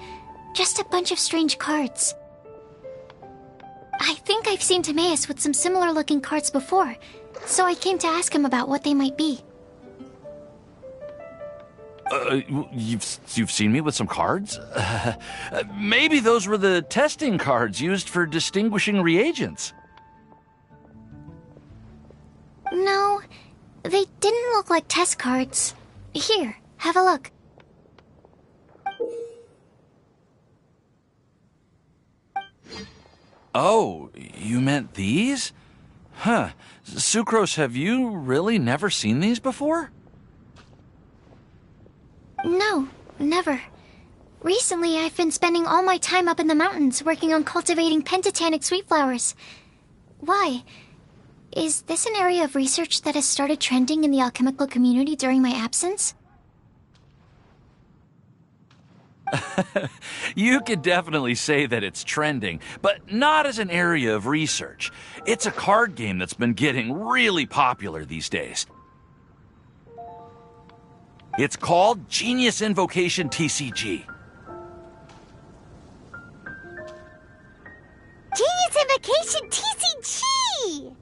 just a bunch of strange cards. I think I've seen Timaeus with some similar-looking cards before, so I came to ask him about what they might be. You've seen me with some cards? Maybe those were the testing cards used for distinguishing reagents. No, they didn't look like test cards. Here, have a look. Oh, you meant these? Huh. Sucrose, have you really never seen these before? No, never. Recently, I've been spending all my time up in the mountains working on cultivating pentatonic sweet flowers. Why? Is this an area of research that has started trending in the alchemical community during my absence? You could definitely say that it's trending, but not as an area of research. It's a card game that's been getting really popular these days. It's called Genius Invocation TCG. Genius Invocation TCG!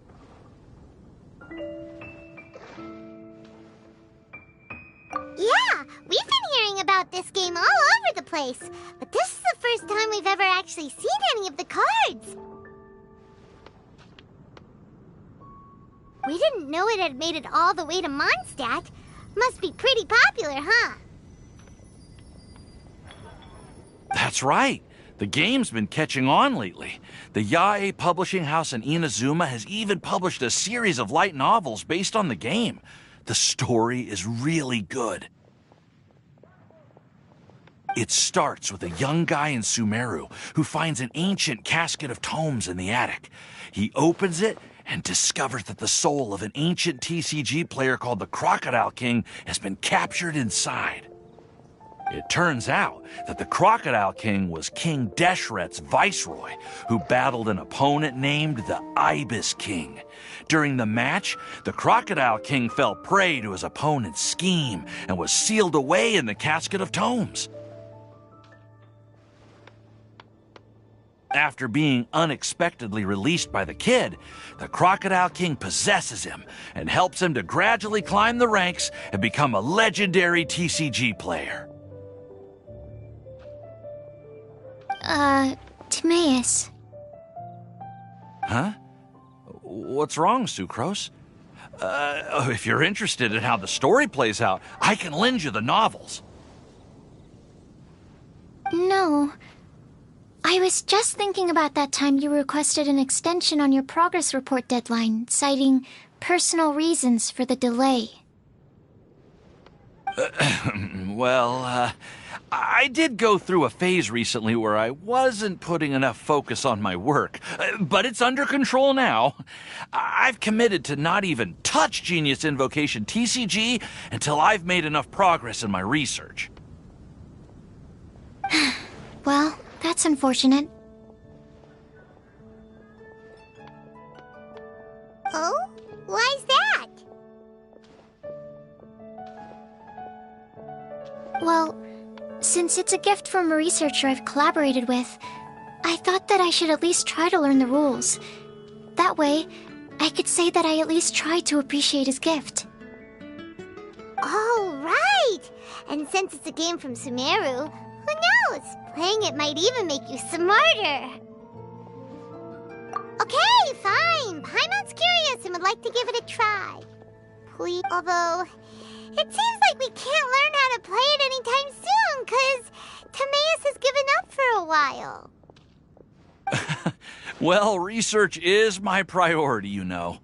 Yeah, we've been hearing about this game all over the place, but this is the first time we've ever actually seen any of the cards. We didn't know it had made it all the way to Mondstadt. Must be pretty popular, huh? That's right. The game's been catching on lately. The Yae publishing house in Inazuma has even published a series of light novels based on the game. The story is really good. It starts with a young guy in Sumeru who finds an ancient casket of tomes in the attic. He opens it and discovers that the soul of an ancient TCG player called the Crocodile King has been captured inside. It turns out that the Crocodile King was King Deshret's viceroy, who battled an opponent named the Ibis King. During the match, the Crocodile King fell prey to his opponent's scheme and was sealed away in the casket of tomes. After being unexpectedly released by the kid, the Crocodile King possesses him and helps him to gradually climb the ranks and become a legendary TCG player. Timaeus. Huh? What's wrong, Sucrose? If you're interested in how the story plays out, I can lend you the novels. No. I was just thinking about that time you requested an extension on your progress report deadline, citing personal reasons for the delay. I did go through a phase recently where I wasn't putting enough focus on my work, but it's under control now. I've committed to not even touch Genius Invocation TCG until I've made enough progress in my research. Well, that's unfortunate. Oh? Why's that? Well, since it's a gift from a researcher I've collaborated with, I thought that I should at least try to learn the rules. That way, I could say that I at least tried to appreciate his gift. Oh, right! And since it's a game from Sumeru, who knows? Playing it might even make you smarter. Okay, fine. Paimon's curious and would like to give it a try. Please, although it seems like we can't learn how to play it anytime soon, 'cause Timaeus has given up for a while. Well, research is my priority, you know.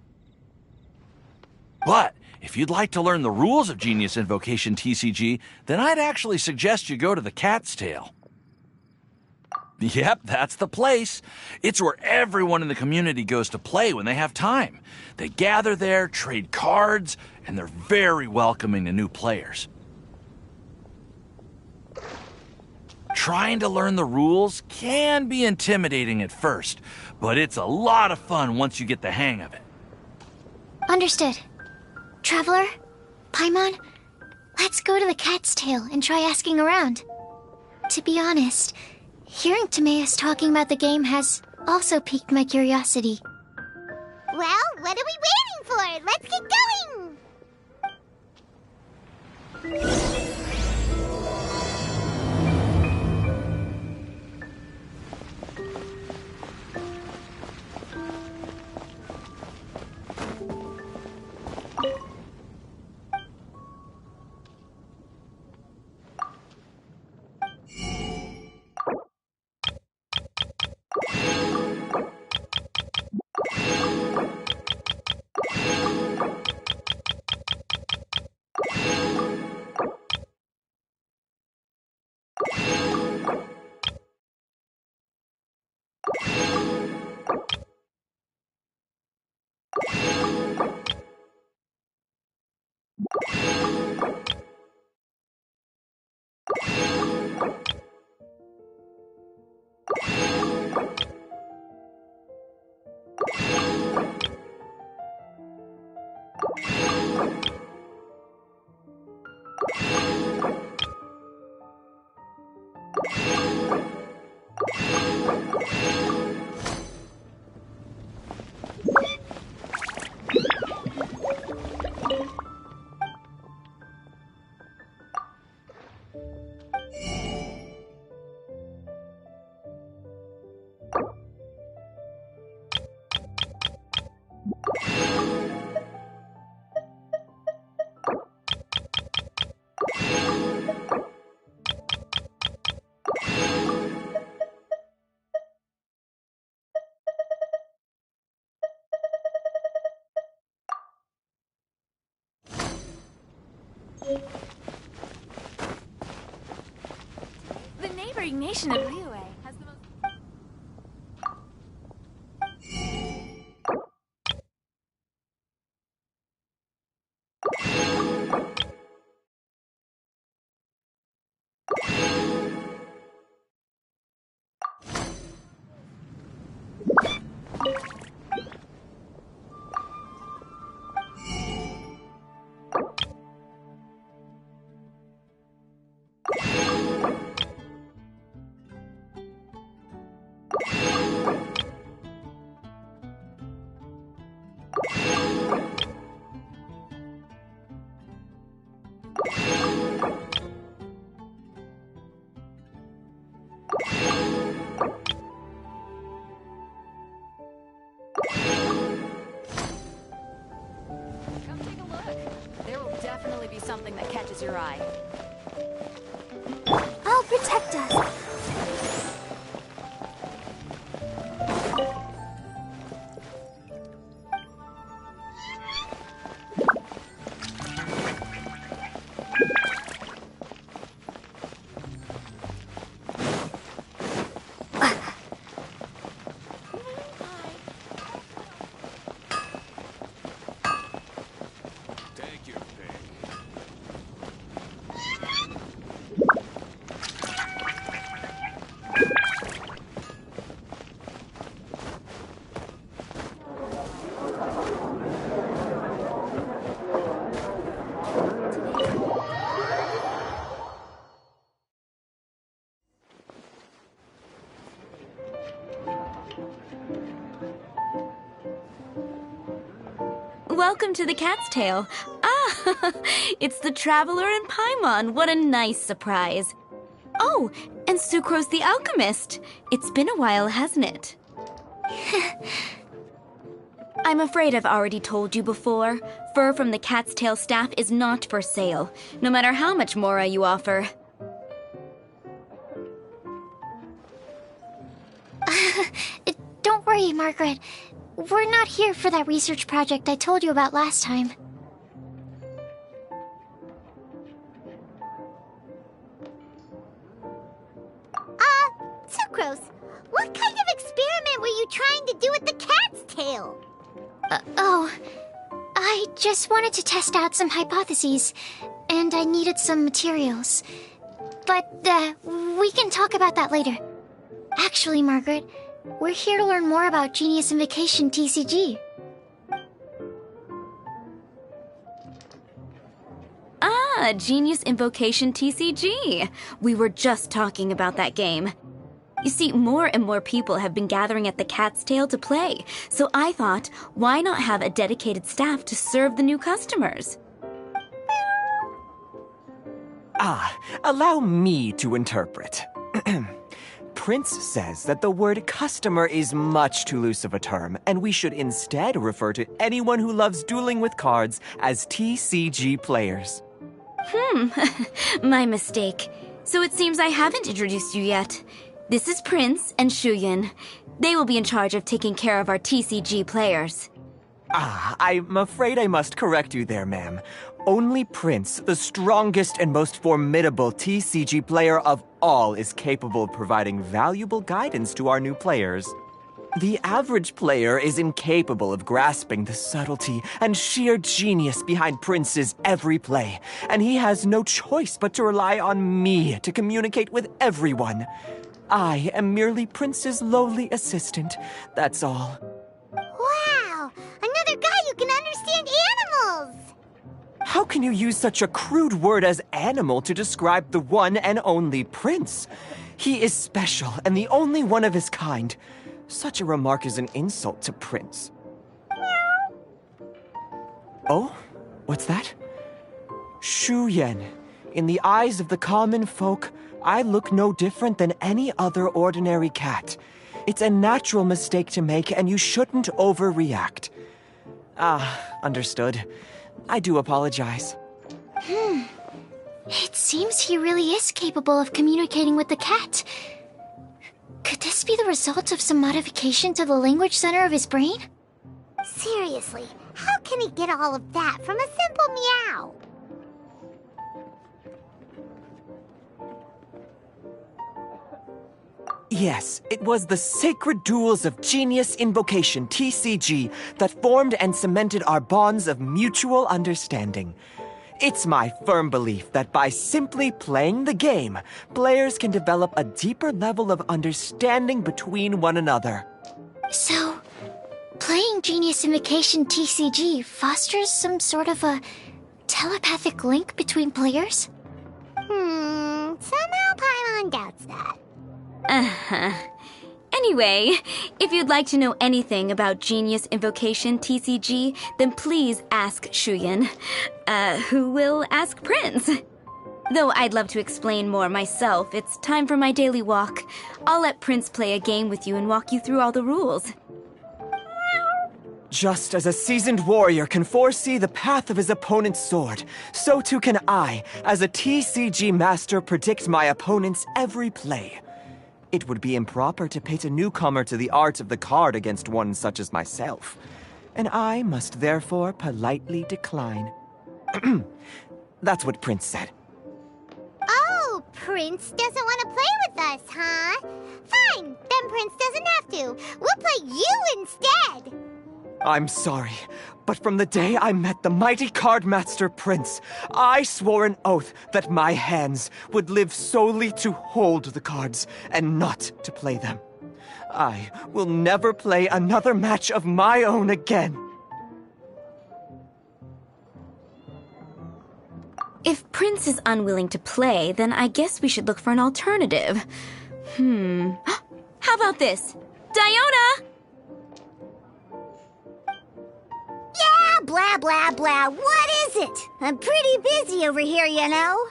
But if you'd like to learn the rules of Genius Invocation TCG, then I'd actually suggest you go to the Cat's Tail. Yep, that's the place. It's where everyone in the community goes to play when they have time. They gather there, trade cards, and they're very welcoming to new players. Trying to learn the rules can be intimidating at first, but it's a lot of fun once you get the hang of it. Understood. Traveler, Paimon, let's go to the Cat's Tail and try asking around. To be honest, hearing Timaeus talking about the game has also piqued my curiosity. Well, what are we waiting for? Let's get going! The neighboring nation of Liyue has the most... Come take a look. There will definitely be something that catches your eye. I'll protect us. welcome to the Cat's Tail. Ah, it's the Traveler and Paimon. What a nice surprise. Oh, and Sucrose the Alchemist. It's been a while, hasn't it? I'm afraid I've already told you before. Fur from the Cat's Tail staff is not for sale, no matter how much Mora you offer. Don't worry, Margaret. We're not here for that research project I told you about last time. Sucrose, what kind of experiment were you trying to do with the cat's tail? I just wanted to test out some hypotheses, and I needed some materials. But, we can talk about that later. Actually, Margaret, we're here to learn more about Genius Invocation TCG. Ah, Genius Invocation TCG. We were just talking about that game. You see, more and more people have been gathering at the Cat's Tail to play, so I thought, why not have a dedicated staff to serve the new customers? Allow me to interpret. Prince says that the word customer is much too loose of a term, and we should instead refer to anyone who loves dueling with cards as TCG players. My mistake. So it seems I haven't introduced you yet. This is Prince and Shuyan. They will be in charge of taking care of our TCG players. I'm afraid I must correct you there, ma'am. Only Prince, the strongest and most formidable TCG player of all, is capable of providing valuable guidance to our new players. The average player is incapable of grasping the subtlety and sheer genius behind Prince's every play, and he has no choice but to rely on me to communicate with everyone. I am merely Prince's lowly assistant, that's all. Wow! Another guy who can understand animals! How can you use such a crude word as animal to describe the one and only Prince? He is special and the only one of his kind. Such a remark is an insult to Prince. Oh? What's that? Shuyan. In the eyes of the common folk, I look no different than any other ordinary cat. It's a natural mistake to make, and you shouldn't overreact. Understood. I do apologize. It seems he really is capable of communicating with the cat. Could this be the result of some modification to the language center of his brain? Seriously, how can he get all of that from a simple meow? Yes, it was the sacred duels of Genius Invocation, TCG, that formed and cemented our bonds of mutual understanding. It's my firm belief that by simply playing the game, players can develop a deeper level of understanding between one another. So, playing Genius Invocation TCG fosters some sort of a telepathic link between players? Somehow Paimon doubts that. Anyway, if you'd like to know anything about Genius Invocation TCG, then please ask Shuyan, who will ask Prince. Though I'd love to explain more myself, it's time for my daily walk. I'll let Prince play a game with you and walk you through all the rules. Just as a seasoned warrior can foresee the path of his opponent's sword, so too can I, as a TCG master, predict my opponent's every play. It would be improper to pit a newcomer to the art of the card against one such as myself, and I must therefore politely decline. That's what Prince said. Oh, Prince doesn't want to play with us, huh? Fine, then Prince doesn't have to. We'll play you instead. I'm sorry, but from the day I met the mighty cardmaster Prince, I swore an oath that my hands would live solely to hold the cards and not to play them. I will never play another match of my own again. If Prince is unwilling to play, then I guess we should look for an alternative. How about this? Diona! Yeah, blah, blah, blah. What is it? I'm pretty busy over here, you know.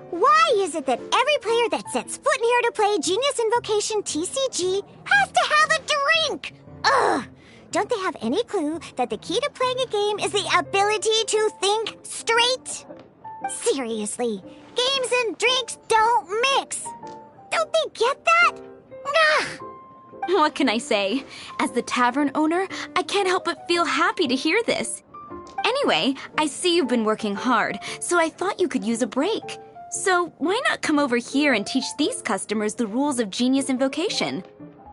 Why is it that every player that sets foot in here to play Genius Invocation TCG has to have a drink? Ugh! Don't they have any clue that the key to playing a game is the ability to think straight? Seriously, games and drinks don't mix. Don't they get that? Ugh! What can I say? As the tavern owner, I can't help but feel happy to hear this. Anyway, I see you've been working hard, so I thought you could use a break. So why not come over here and teach these customers the rules of Genius Invocation?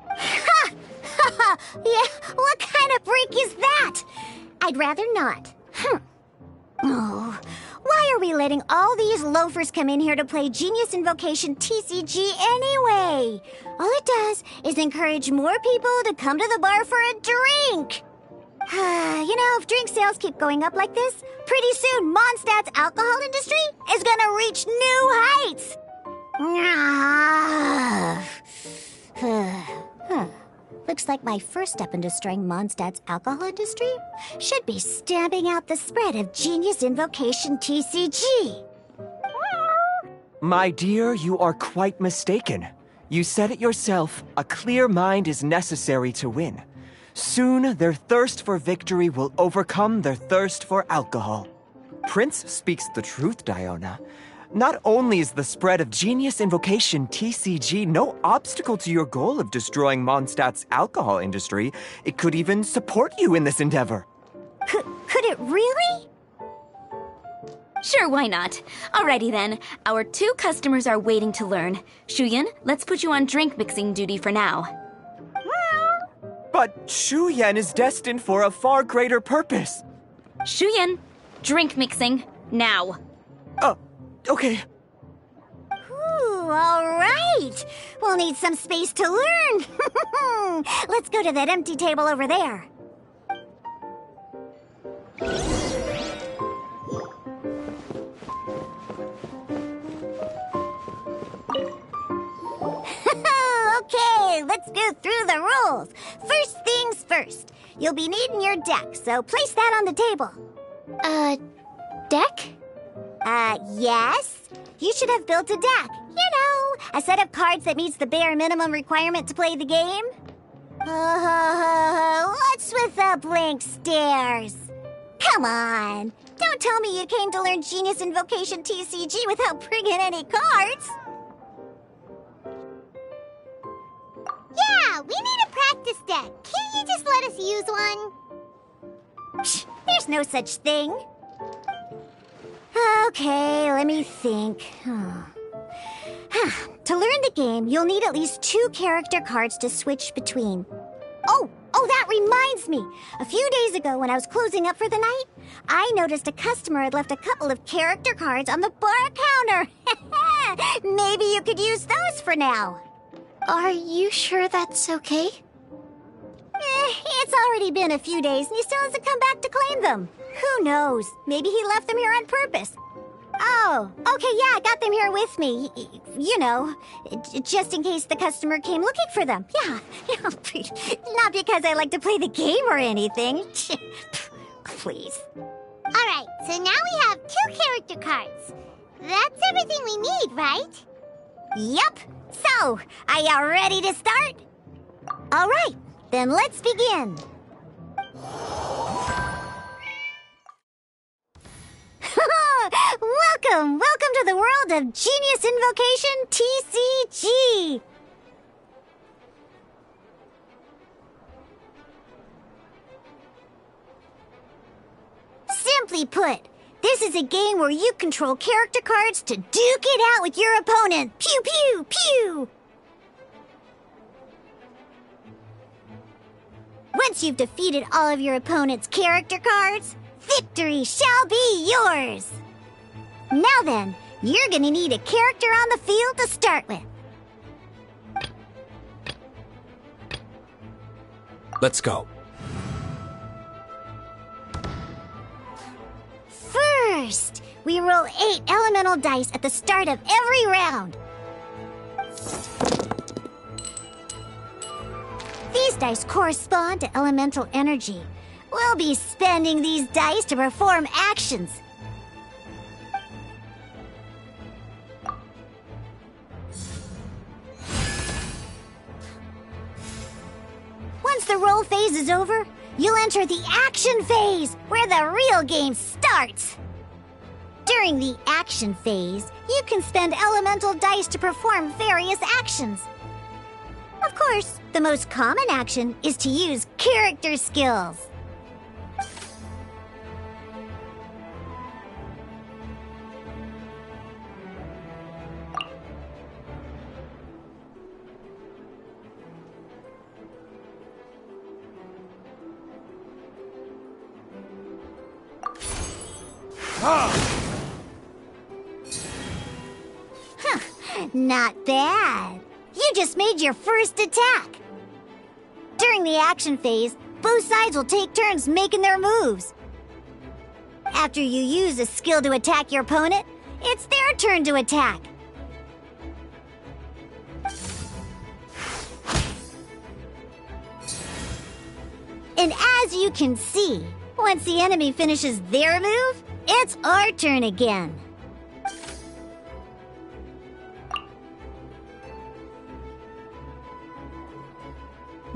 Ha! Ha! Yeah, what kind of break is that? I'd rather not. Oh, why are we letting all these loafers come in here to play Genius Invocation TCG anyway? All it does is encourage more people to come to the bar for a drink. You know, if drink sales keep going up like this, pretty soon Mondstadt's alcohol industry is gonna reach new heights. Looks like my first step in destroying Mondstadt's alcohol industry should be stamping out the spread of Genius Invocation TCG. My dear, you are quite mistaken. You said it yourself, a clear mind is necessary to win. Soon, their thirst for victory will overcome their thirst for alcohol. Prince speaks the truth, Diona. Not only is the spread of Genius Invocation TCG no obstacle to your goal of destroying Mondstadt's alcohol industry, it could even support you in this endeavor. Could it really? Sure, why not? Alrighty then, our 2 customers are waiting to learn. Shuyan, let's put you on drink mixing duty for now. But Shuyan is destined for a far greater purpose. Shuyan, drink mixing, now. Okay. Ooh, all right. We'll need some space to learn. Let's go to that empty table over there. Okay, let's go through the rules. First things first. You'll be needing your deck, so place that on the table. Deck? Yes. You should have built a deck. You know, a set of cards that meets the bare minimum requirement to play the game. What's with the blank stares? Come on. Don't tell me you came to learn Genius Invocation TCG without bringing any cards. Yeah, we need a practice deck. Can't you just let us use one? Psh, there's no such thing. Okay, let me think. To learn the game, you'll need at least 2 character cards to switch between. Oh, that reminds me. A few days ago, when I was closing up for the night, I noticed a customer had left a couple of character cards on the bar counter. Maybe you could use those for now. Are you sure that's okay? It's already been a few days and he still hasn't come back to claim them. Who knows? Maybe he left them here on purpose. Oh, okay, yeah, I got them here with me. You know, just in case the customer came looking for them. Yeah, not because I like to play the game or anything. Please. All right, so now we have 2 character cards. That's everything we need, right? Yup. So, are you ready to start? All right, then let's begin. Welcome to the world of Genius Invocation TCG. Simply put, this is a game where you control character cards to duke it out with your opponent. Pew, pew, pew! Once you've defeated all of your opponent's character cards, victory shall be yours! Now then, you're gonna need a character on the field to start with. Let's go. First, we roll 8 elemental dice at the start of every round. These dice correspond to elemental energy. We'll be spending these dice to perform actions. Once the roll phase is over, you'll enter the action phase, where the real game starts. During the action phase, you can spend elemental dice to perform various actions. Of course, the most common action is to use character skills. Not bad. You just made your first attack. During the action phase, both sides will take turns making their moves. After you use a skill to attack your opponent, it's their turn to attack. And as you can see, once the enemy finishes their move, it's our turn again.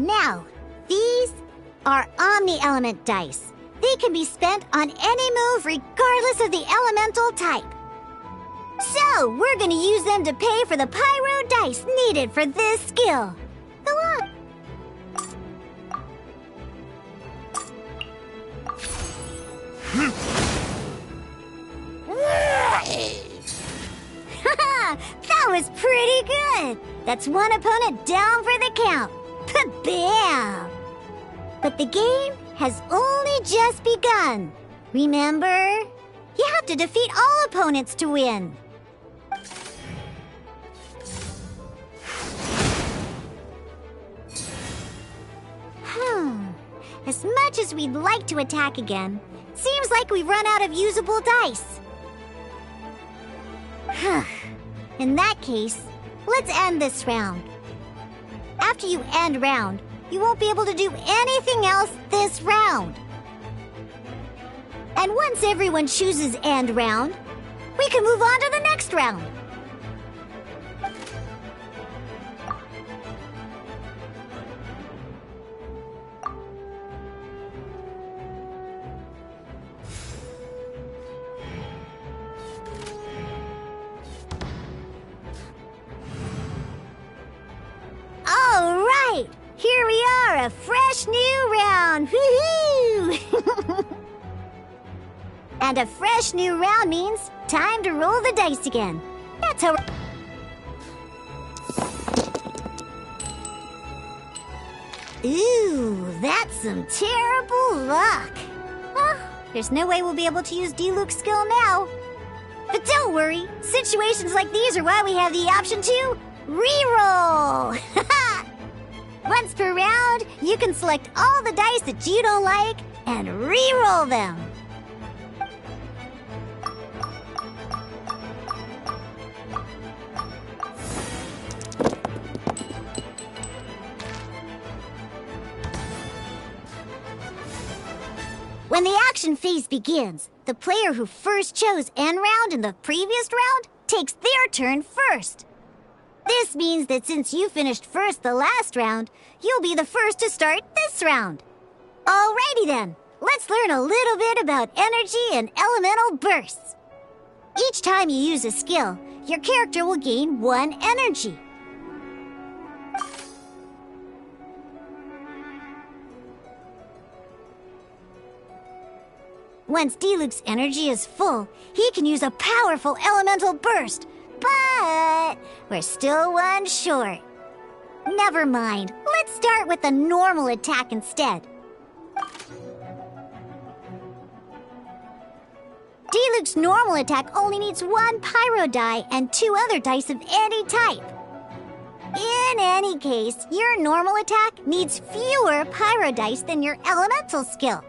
Now, these are Omni-Element dice. They can be spent on any move regardless of the elemental type. So, we're going to use them to pay for the Pyro dice needed for this skill. Go on. That was pretty good. That's one opponent down for the count. Bam! But the game has only just begun. Remember? You have to defeat all opponents to win. As much as we'd like to attack again, seems like we've run out of usable dice. In that case, let's end this round. After you end round, you won't be able to do anything else this round. And once everyone chooses end round, we can move on to the next round. Here we are, a fresh new round! Woohoo! And a fresh new round means time to roll the dice again. That's how... Ooh, that's some terrible luck. Well, there's no way we'll be able to use Diluc's skill now. But don't worry, situations like these are why we have the option to reroll! Once per round, you can select all the dice that you don't like and re-roll them. When the action phase begins, the player who first chose end round in the previous round takes their turn first. This means that since you finished first the last round, you'll be the first to start this round. Alrighty then, let's learn a little bit about energy and elemental bursts. Each time you use a skill, your character will gain 1 energy. Once Diluc's energy is full, he can use a powerful elemental burst. But we're still one short. Never mind. Let's start with a normal attack instead. Diluc's normal attack only needs 1 Pyro die and 2 other dice of any type. In any case, your normal attack needs fewer Pyro dice than your elemental skill.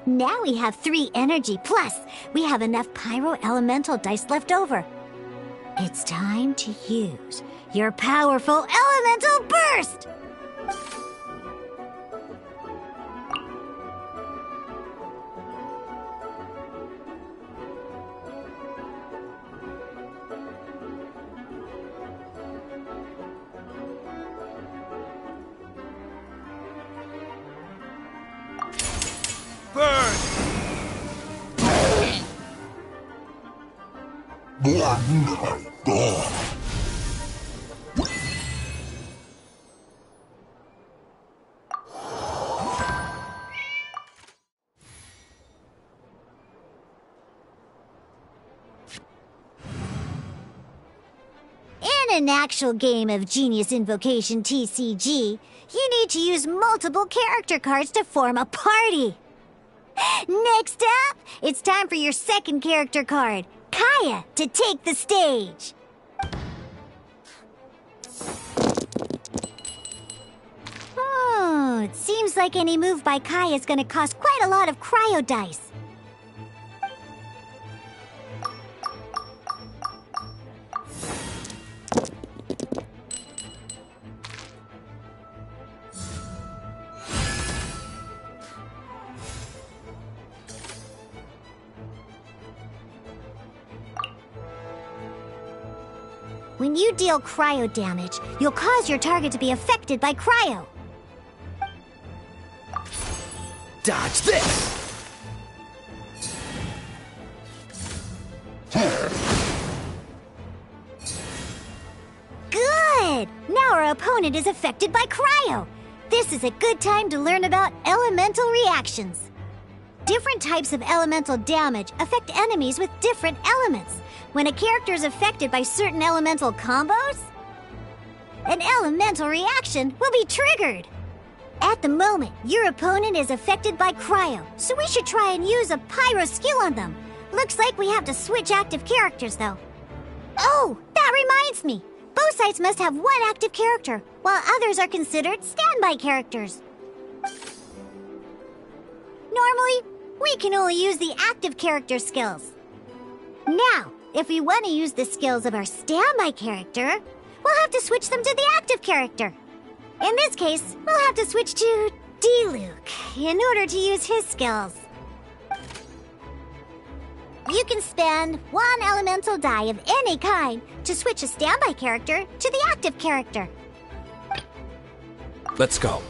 Now we have 3 energy, plus we have enough Pyro Elemental dice left over. It's time to use your powerful Elemental Burst! In an actual game of Genius Invocation TCG, you need to use multiple character cards to form a party. Next up, it's time for your second character card, Kaeya, to take the stage. It seems like any move by Kaeya is going to cost quite a lot of cryo dice. When you deal cryo damage, you'll cause your target to be affected by cryo. Dodge this! Good! Now our opponent is affected by cryo. This is a good time to learn about elemental reactions. Different types of elemental damage affect enemies with different elements. When a character is affected by certain elemental combos, an elemental reaction will be triggered. At the moment, your opponent is affected by cryo, so we should try and use a pyro skill on them. Looks like we have to switch active characters, though. Oh, that reminds me. Both sides must have one active character, while others are considered standby characters. Normally, we can only use the active character skills. Now, if we want to use the skills of our standby character, we'll have to switch them to the active character. In this case, we'll have to switch to Diluc in order to use his skills. You can spend 1 elemental die of any kind to switch a standby character to the active character. Let's go.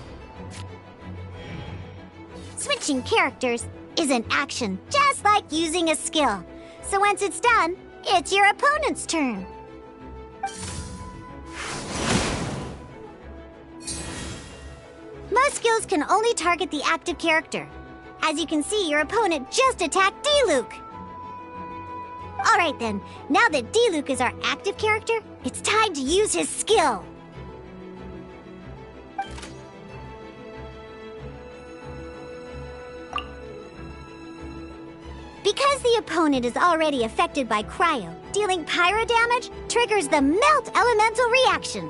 Switching characters is an action, just like using a skill. So once it's done, it's your opponent's turn. Most skills can only target the active character. As you can see, your opponent just attacked Diluc. Alright then, now that Diluc is our active character, it's time to use his skill. Because the opponent is already affected by cryo, dealing pyro damage triggers the Melt Elemental reaction.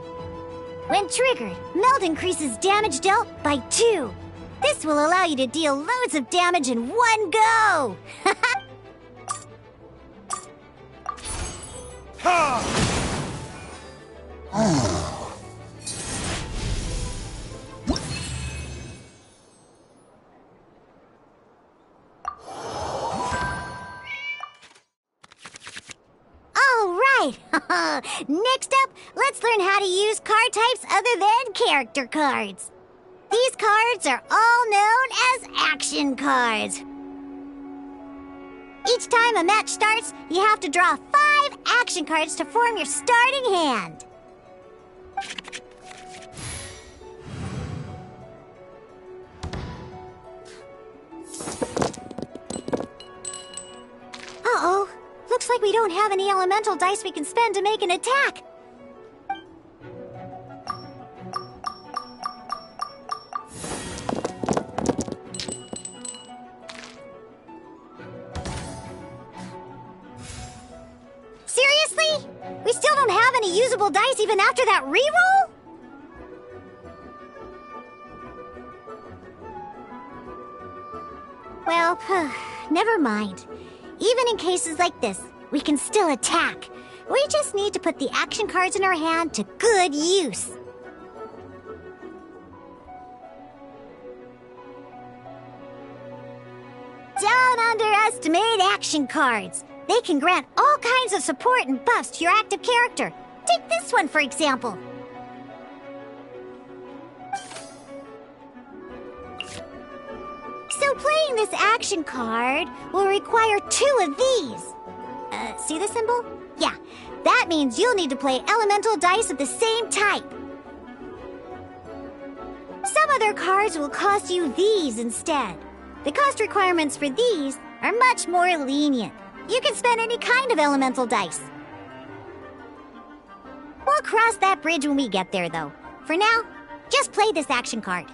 When triggered, Melt increases damage dealt by 2. This will allow you to deal loads of damage in one go! Next up, let's learn how to use card types other than character cards. These cards are all known as action cards. Each time a match starts, you have to draw 5 action cards to form your starting hand. Uh-oh. Looks like we don't have any elemental dice we can spend to make an attack. Seriously? We still don't have any usable dice even after that reroll? Well, never mind. Even in cases like this, we can still attack. We just need to put the action cards in our hand to good use. Don't underestimate action cards. They can grant all kinds of support and buffs to your active character. Take this one, for example. So playing this action card will require 2 of these. See the symbol? Yeah, that means you'll need to play elemental dice of the same type. Some other cards will cost you these instead. The cost requirements for these are much more lenient. You can spend any kind of elemental dice. We'll cross that bridge when we get there, though. For now, just play this action card.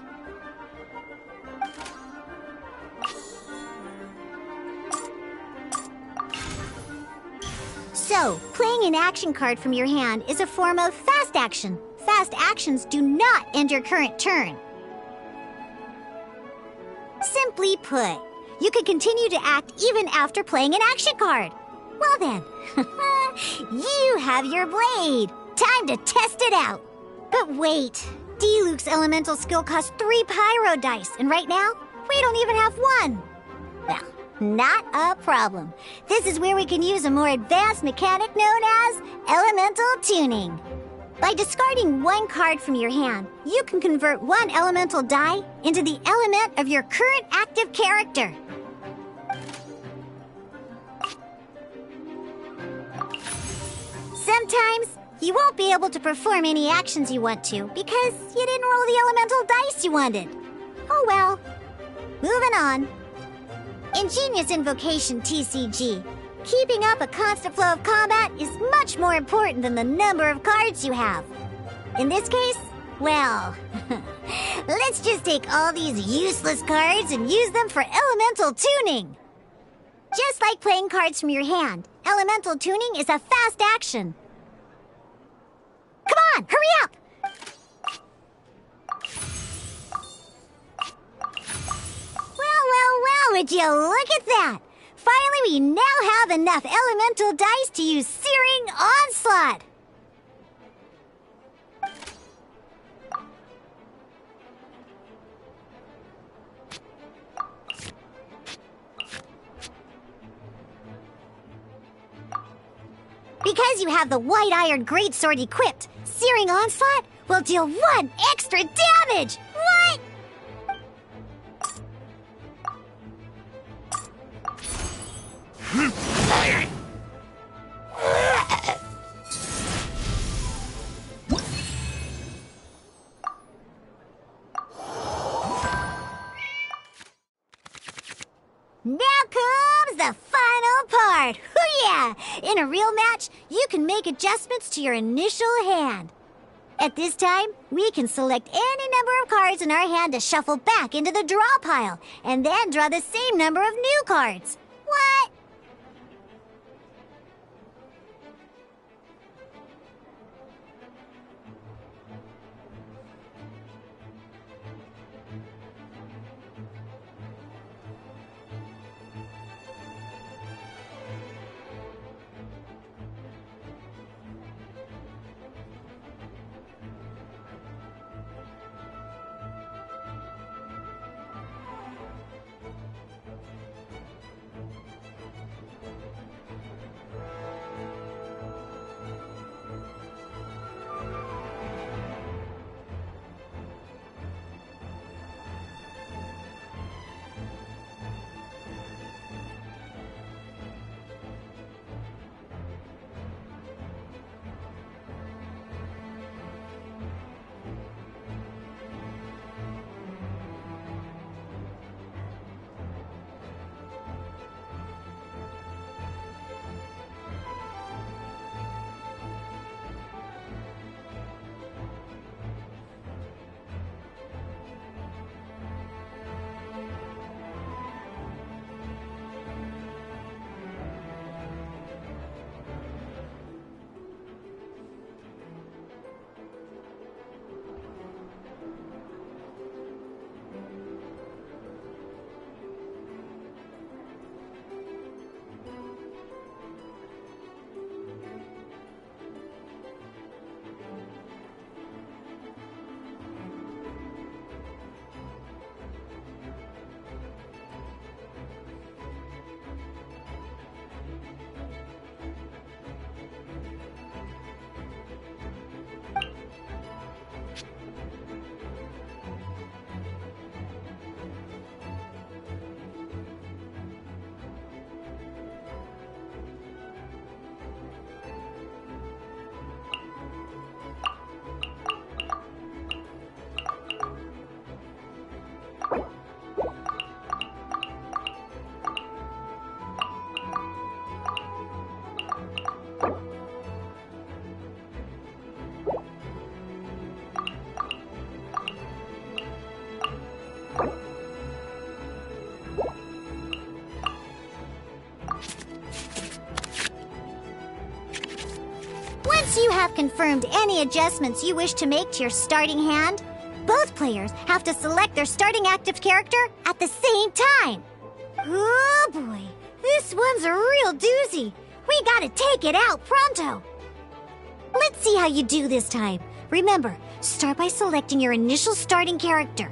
So, playing an action card from your hand is a form of fast action. Fast actions do not end your current turn. Simply put, you can continue to act even after playing an action card. Well then, you have your blade. Time to test it out. But wait, Diluc's elemental skill costs 3 pyro dice, and right now, we don't even have 1. Well, not a problem. This is where we can use a more advanced mechanic known as elemental tuning. By discarding 1 card from your hand, you can convert 1 elemental die into the element of your current active character. Sometimes, you won't be able to perform any actions you want to because you didn't roll the elemental dice you wanted. Oh well. Moving on. In Genius Invocation TCG, keeping up a constant flow of combat is much more important than the number of cards you have. In this case, well, let's just take all these useless cards and use them for elemental tuning. Just like playing cards from your hand, elemental tuning is a fast action. Come on, hurry up! Well, would you look at that? Finally, we now have enough elemental dice to use Searing Onslaught. Because you have the White Iron Greatsword equipped, Searing Onslaught will deal 1 extra damage! What? Now comes the final part! Hoo-yeah! In a real match, you can make adjustments to your initial hand. At this time, we can select any number of cards in our hand to shuffle back into the draw pile, and then draw the same number of new cards. What? have confirmed any adjustments you wish to make to your starting hand, both players have to select their starting active character at the same time. Oh boy, this one's a real doozy. We gotta take it out pronto. Let's see how you do this time. Remember, start by selecting your initial starting character.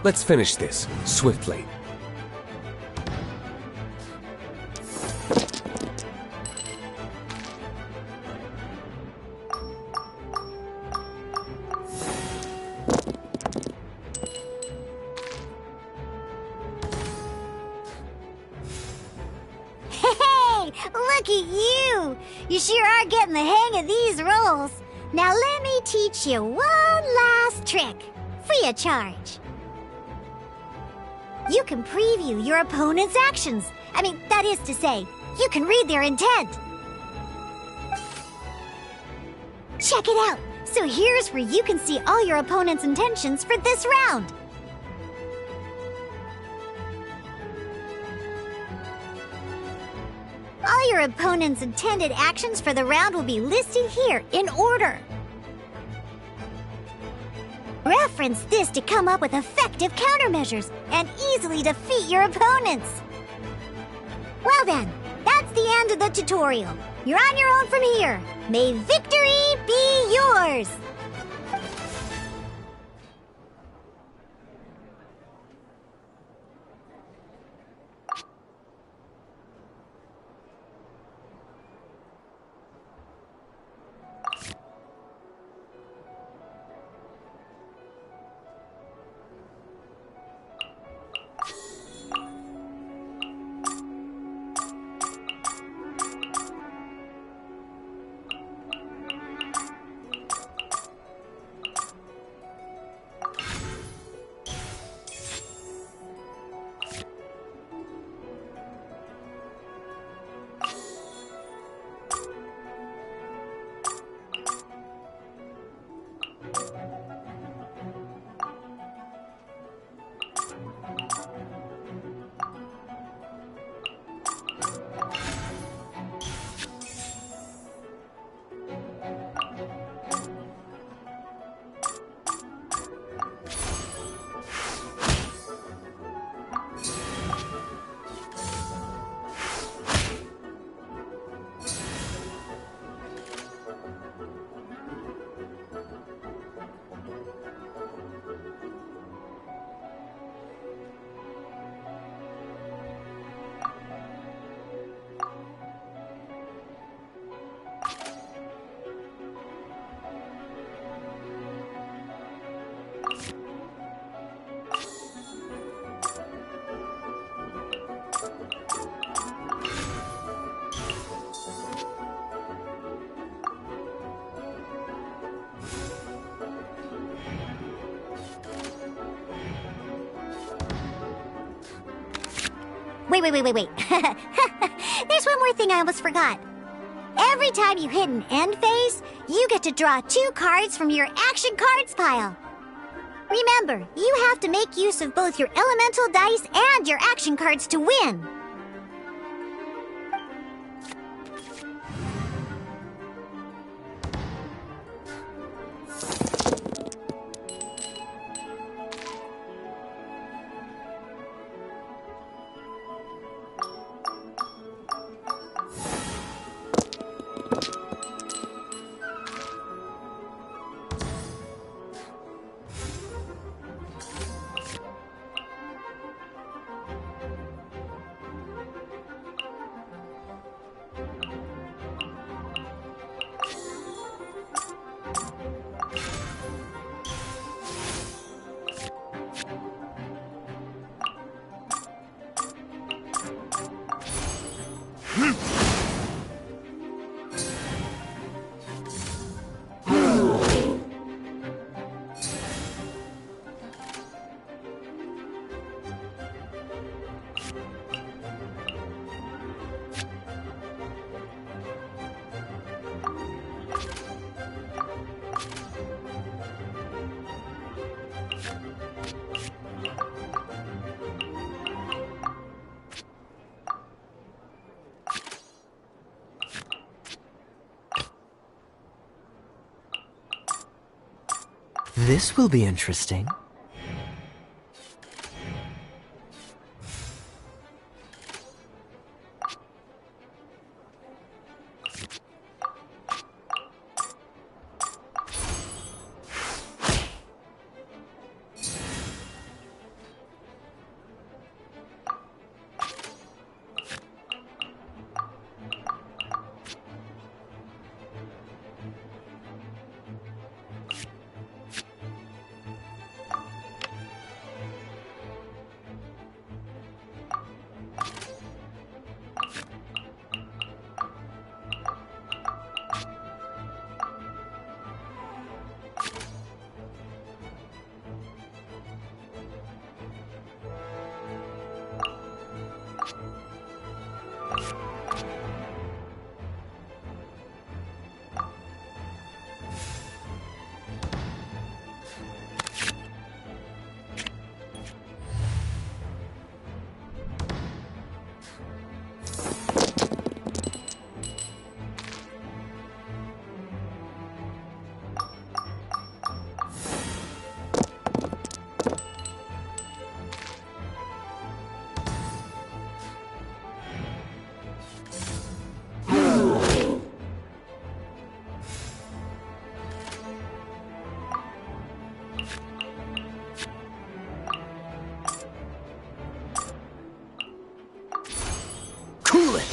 Let's finish this, swiftly. Hey, look at you! You sure are getting the hang of these rolls. Now let me teach you one last trick, free of charge. You can preview your opponent's actions. That is to say, you can read their intent. Check it out. So here's where you can see all your opponent's intentions for this round. All your opponent's intended actions for the round will be listed here in order. Reference this to come up with effective countermeasures and easily defeat your opponents. Well then, that's the end of the tutorial. You're on your own from here. May victory be yours! Wait. There's one more thing I almost forgot. Every time you hit an end phase, you get to draw 2 cards from your action cards pile. Remember, you have to make use of both your elemental dice and your action cards to win. This will be interesting. Cool it!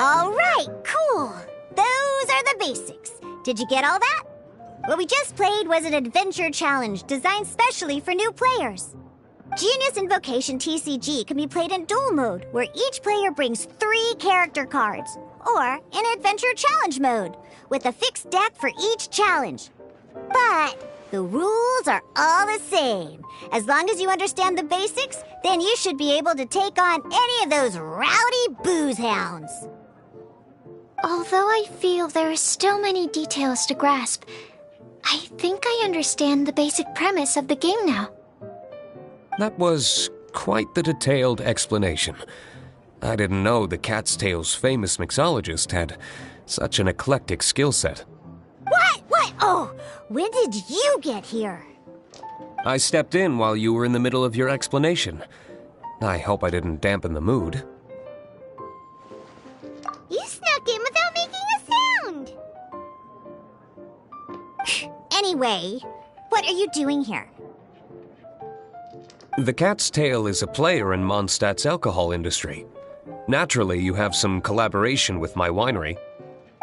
All right, cool. Those are the basics. Did you get all that? What we just played was an adventure challenge designed specially for new players. Genius Invocation TCG can be played in duel mode, where each player brings 3 character cards, or in adventure challenge mode, with a fixed deck for each challenge. But the rules are all the same. As long as you understand the basics, then you should be able to take on any of those rowdy booze hounds. Although I feel there are still many details to grasp, I think I understand the basic premise of the game now. That was quite the detailed explanation. I didn't know the Cat's Tail's famous mixologist had such an eclectic skill set. What? Oh, when did you get here? I stepped in while you were in the middle of your explanation. I hope I didn't dampen the mood. You snuck in without making a sound. Anyway, what are you doing here? The Cat's Tail is a player in Mondstadt's alcohol industry. Naturally, you have some collaboration with my winery.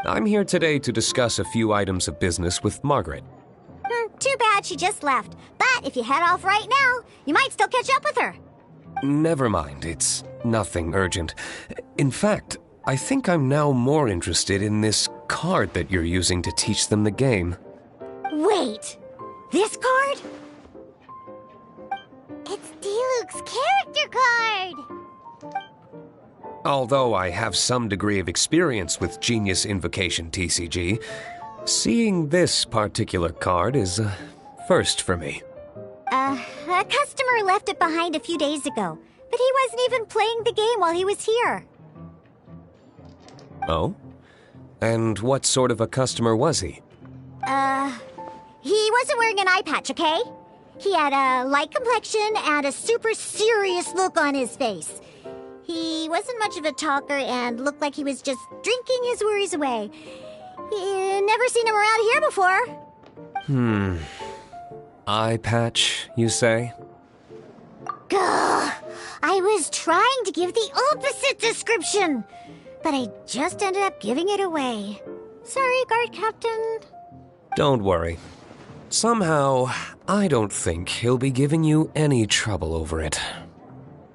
I'm here today to discuss a few items of business with Margaret. Too bad she just left. But if you head off right now, you might still catch up with her. Never mind, it's nothing urgent. In fact, I think I'm now more interested in this card that you're using to teach them the game. Wait! This card? It's Diluc's character card! Although I have some degree of experience with Genius Invocation TCG, seeing this particular card is a first for me. A customer left it behind a few days ago, but he wasn't even playing the game while he was here. Oh? And what sort of a customer was he? He wasn't wearing an eye patch, okay? He had a light complexion and a super serious look on his face. He wasn't much of a talker and looked like he was just drinking his worries away. Never seen him around here before. Eye patch, you say? Gah! I was trying to give the opposite description, but I just ended up giving it away. Sorry, guard captain. Don't worry. Somehow, I don't think he'll be giving you any trouble over it.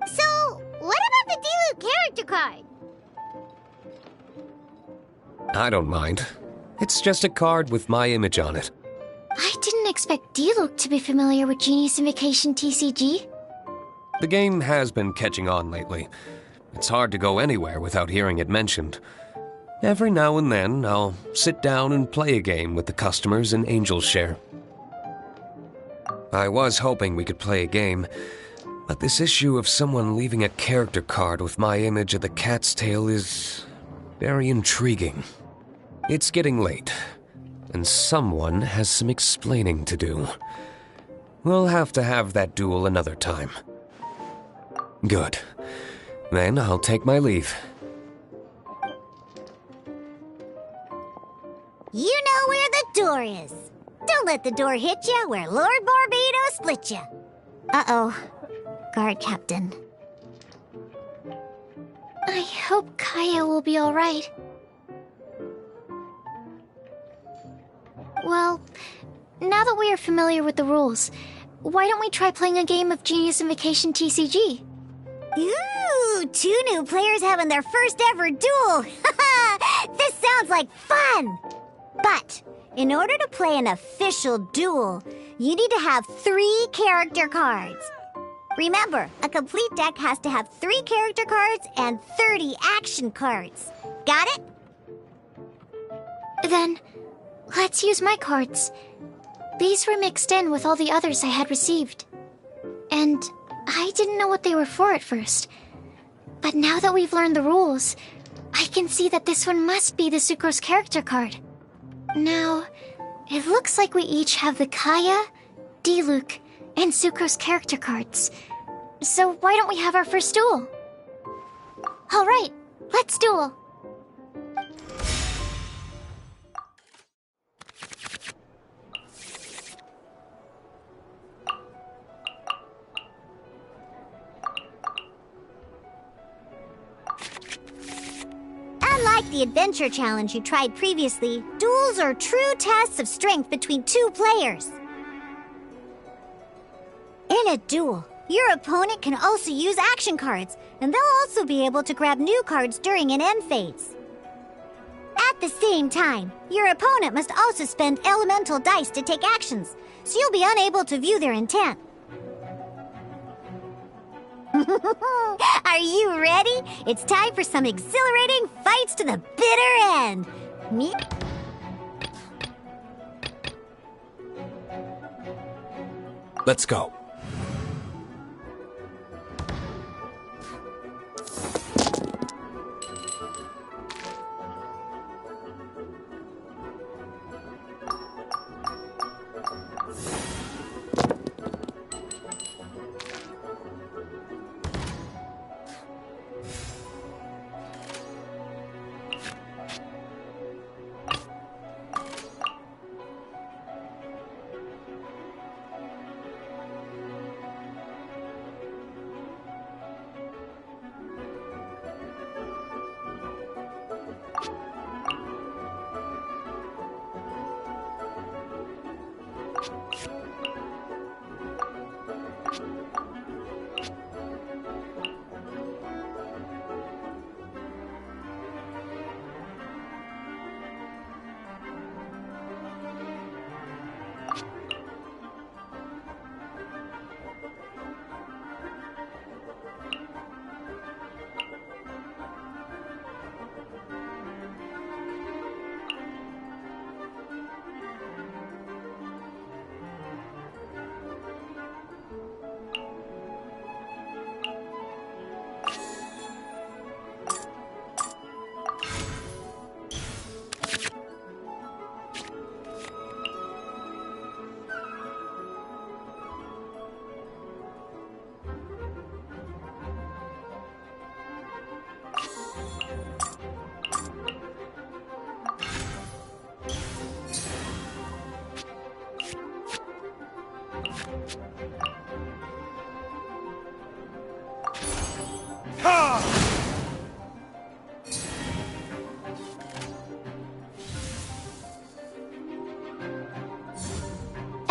So, what about the Diluc character card? I don't mind. It's just a card with my image on it. I didn't expect Diluc to be familiar with Genius Invocation TCG. The game has been catching on lately. It's hard to go anywhere without hearing it mentioned. Every now and then, I'll sit down and play a game with the customers in Angel's Share. I was hoping we could play a game, but this issue of someone leaving a character card with my image of the cat's tail is very intriguing. It's getting late, and someone has some explaining to do. We'll have to have that duel another time. Good. Then I'll take my leave. You know where the door is. Don't let the door hit you where Lord Barbados split you. Uh-oh. Guard captain. I hope Kaya will be alright. Well, now that we are familiar with the rules, why don't we try playing a game of Genius Invocation TCG? Ooh, 2 new players having their first ever duel. This sounds like fun! But, in order to play an official duel, you need to have 3 character cards. Remember, a complete deck has to have 3 character cards and 30 action cards. Got it? Then, let's use my cards. These were mixed in with all the others I had received. And I didn't know what they were for at first. But now that we've learned the rules, I can see that this one must be the Sucrose character card. Now, it looks like we each have the Kaya, Diluc, and Sucrose character cards. So why don't we have our first duel? Alright, let's duel. Unlike the adventure challenge you tried previously, duels are true tests of strength between 2 players. In a duel, your opponent can also use action cards, and they'll also be able to grab new cards during an end phase. At the same time, your opponent must also spend elemental dice to take actions, so you'll be unable to view their intent. Are you ready? It's time for some exhilarating fights to the bitter end. Let's go.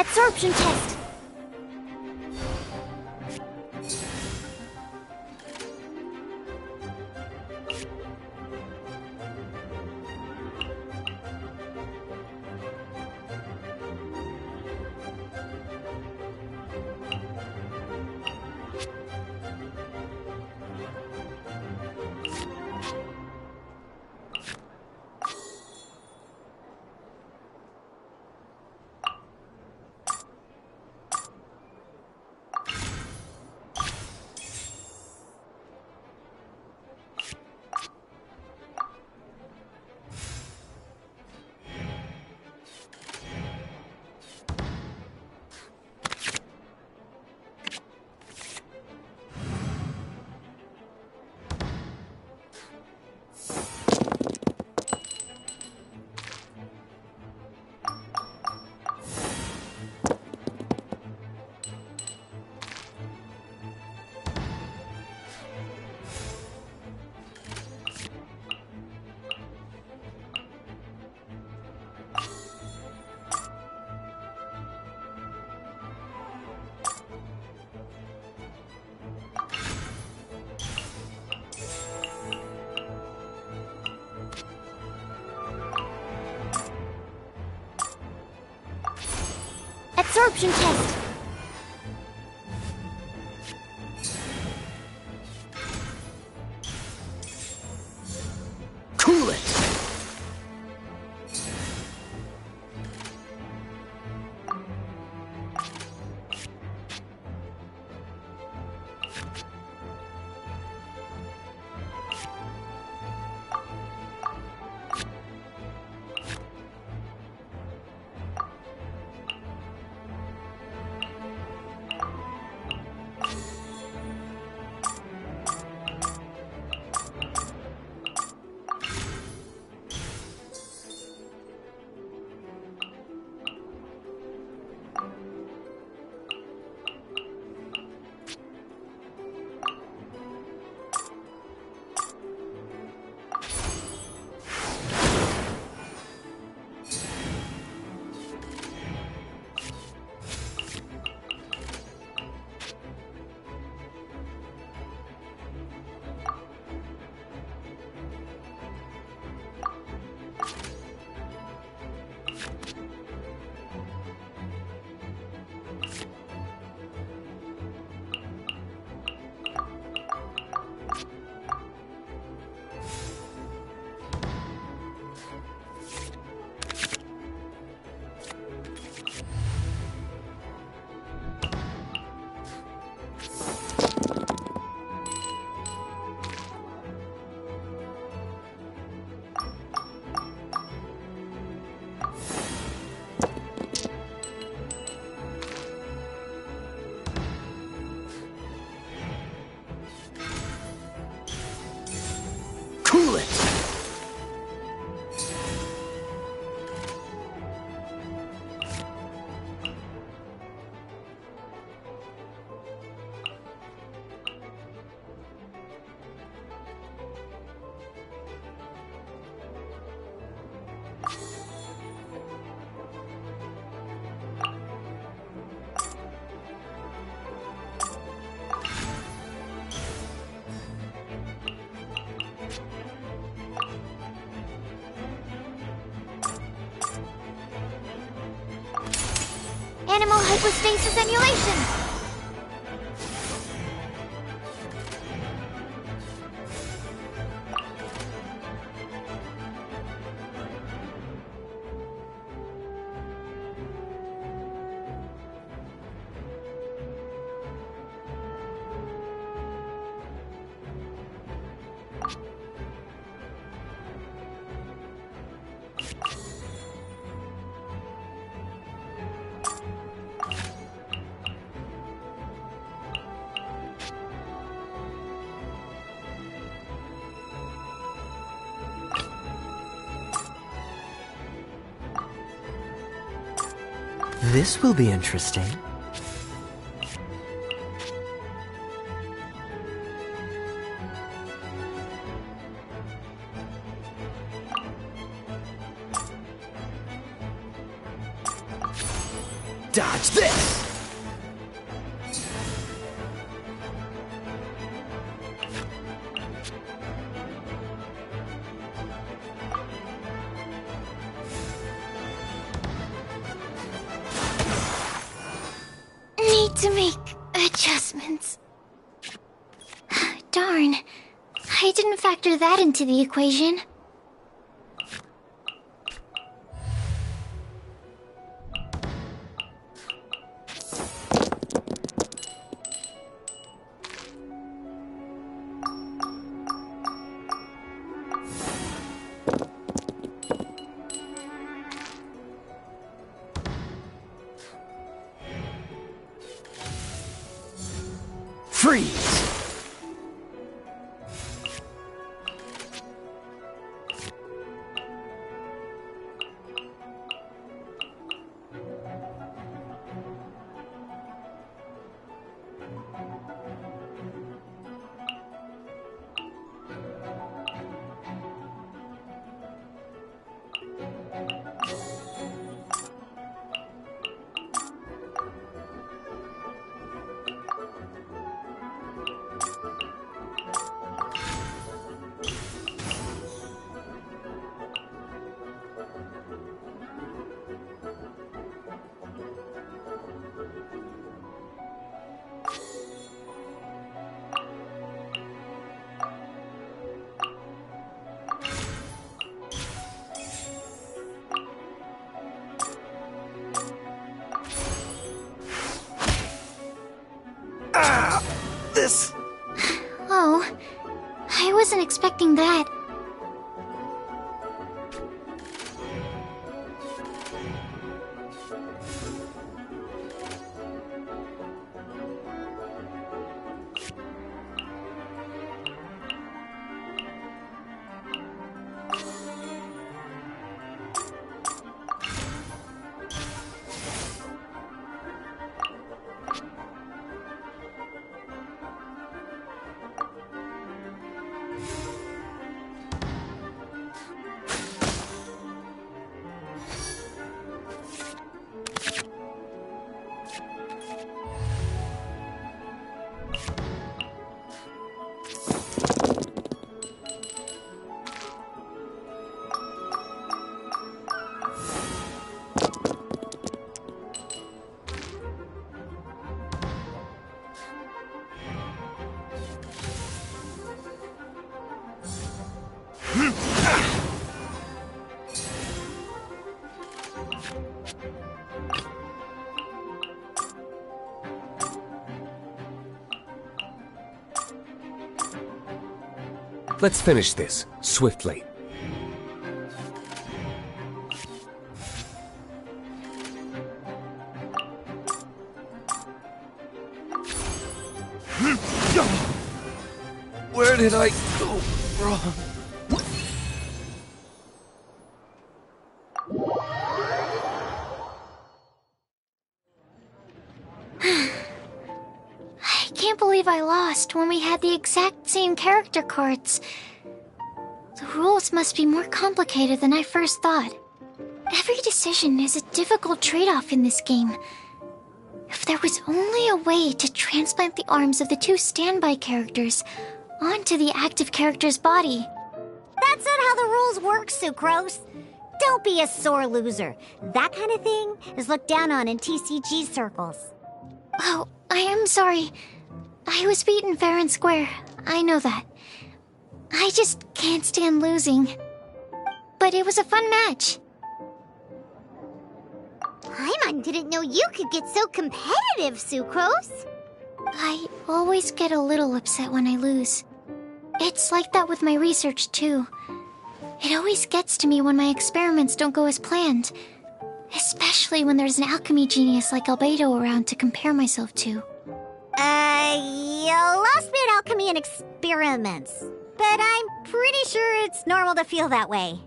Absorption test. Absorption test. Cool it! Cool it! Animal hypostasis emulation! This will be interesting. Dodge this! Need to make adjustments. Darn. I didn't factor that into the equation. Freeze! This... Oh, I wasn't expecting that. Let's finish this, swiftly. Where did I go wrong? I can't believe I lost when we had the exact same character cards. The rules must be more complicated than I first thought. Every decision is a difficult trade-off in this game. If there was only a way to transplant the arms of the two standby characters onto the active character's body. That's not how the rules work, Sucrose. Don't be a sore loser. That kind of thing is looked down on in TCG circles. Oh, I am sorry. I was beaten fair and square. I know that. I just can't stand losing. But it was a fun match. Paimon didn't know you could get so competitive, Sucrose. I always get a little upset when I lose. It's like that with my research, too. It always gets to me when my experiments don't go as planned. Especially when there's an alchemy genius like Albedo around to compare myself to. You lost me at alchemy and experiments. But I'm pretty sure it's normal to feel that way.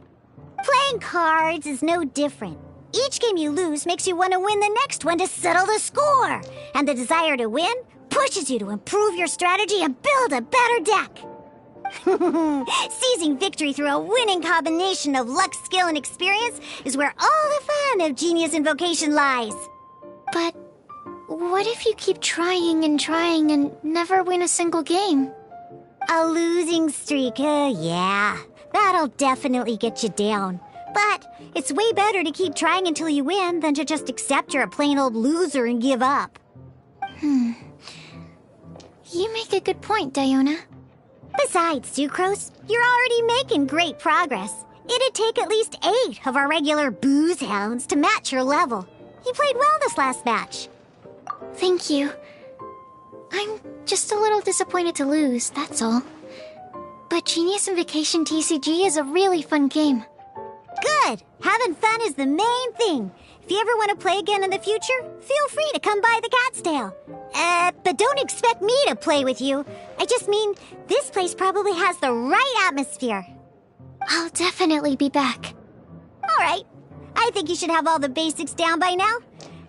Playing cards is no different. Each game you lose makes you want to win the next one to settle the score. And the desire to win pushes you to improve your strategy and build a better deck. Seizing victory through a winning combination of luck, skill, and experience is where all the fun of Genius Invocation lies. But what if you keep trying and never win a single game? A losing streak, yeah. That'll definitely get you down. But it's way better to keep trying until you win than to just accept you're a plain old loser and give up. You make a good point, Diona. Besides, Sucrose, you're already making great progress. It'd take at least 8 of our regular booze hounds to match your level. You played well this last match. Thank you. I'm just a little disappointed to lose, that's all. But Genius Invocation TCG is a really fun game. Good! Having fun is the main thing. If you ever want to play again in the future, feel free to come by the Cat's Tail. But don't expect me to play with you. I just mean, this place probably has the right atmosphere. I'll definitely be back. Alright. I think you should have all the basics down by now.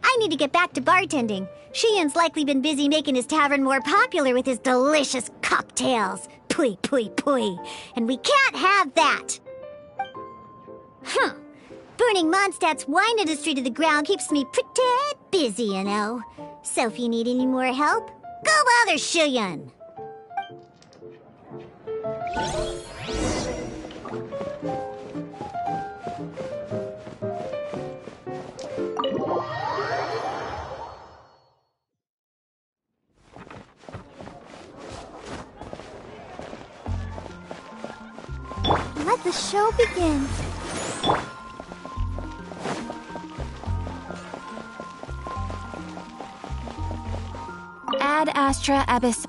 I need to get back to bartending. Shiyan's likely been busy making his tavern more popular with his delicious cocktails. Pui, pui, pui. And we can't have that. Burning Mondstadt's wine industry to the ground keeps me pretty busy, you know. So if you need any more help, go bother Shiyan. Let the show begin. Ad Astra Abyss.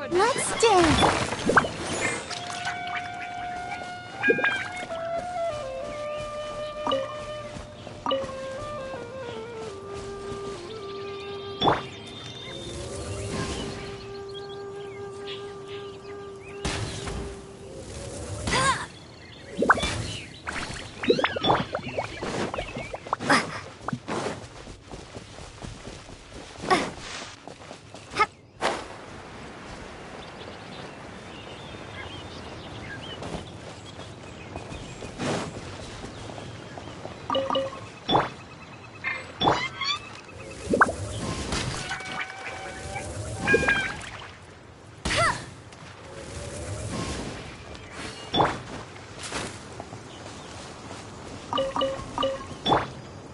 Let's dance.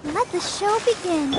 Let the show begin.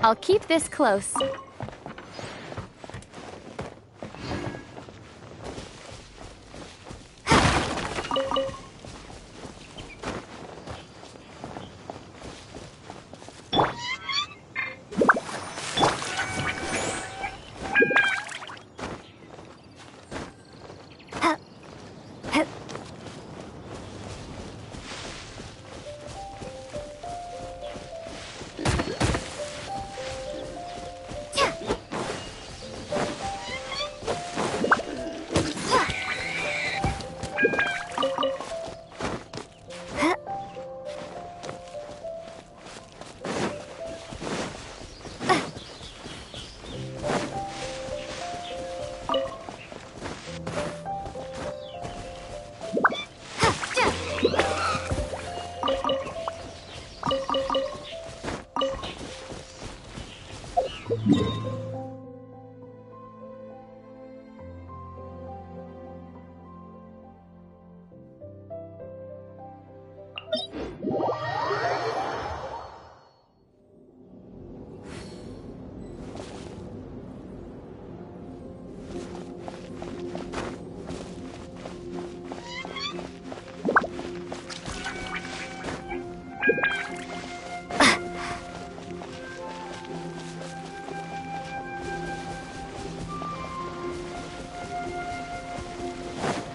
I'll keep this close.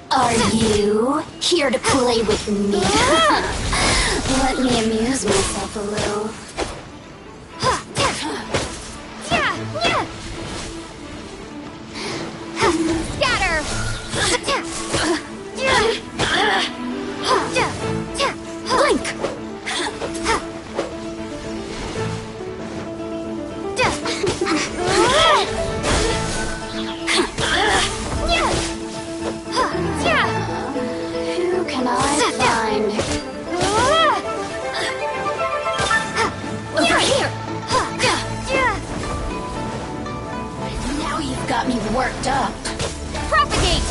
Are you here to play with me? Let me amuse myself a little. Scatter! Blink! Who can I find? Over here! Now you've got me worked up. Propagate!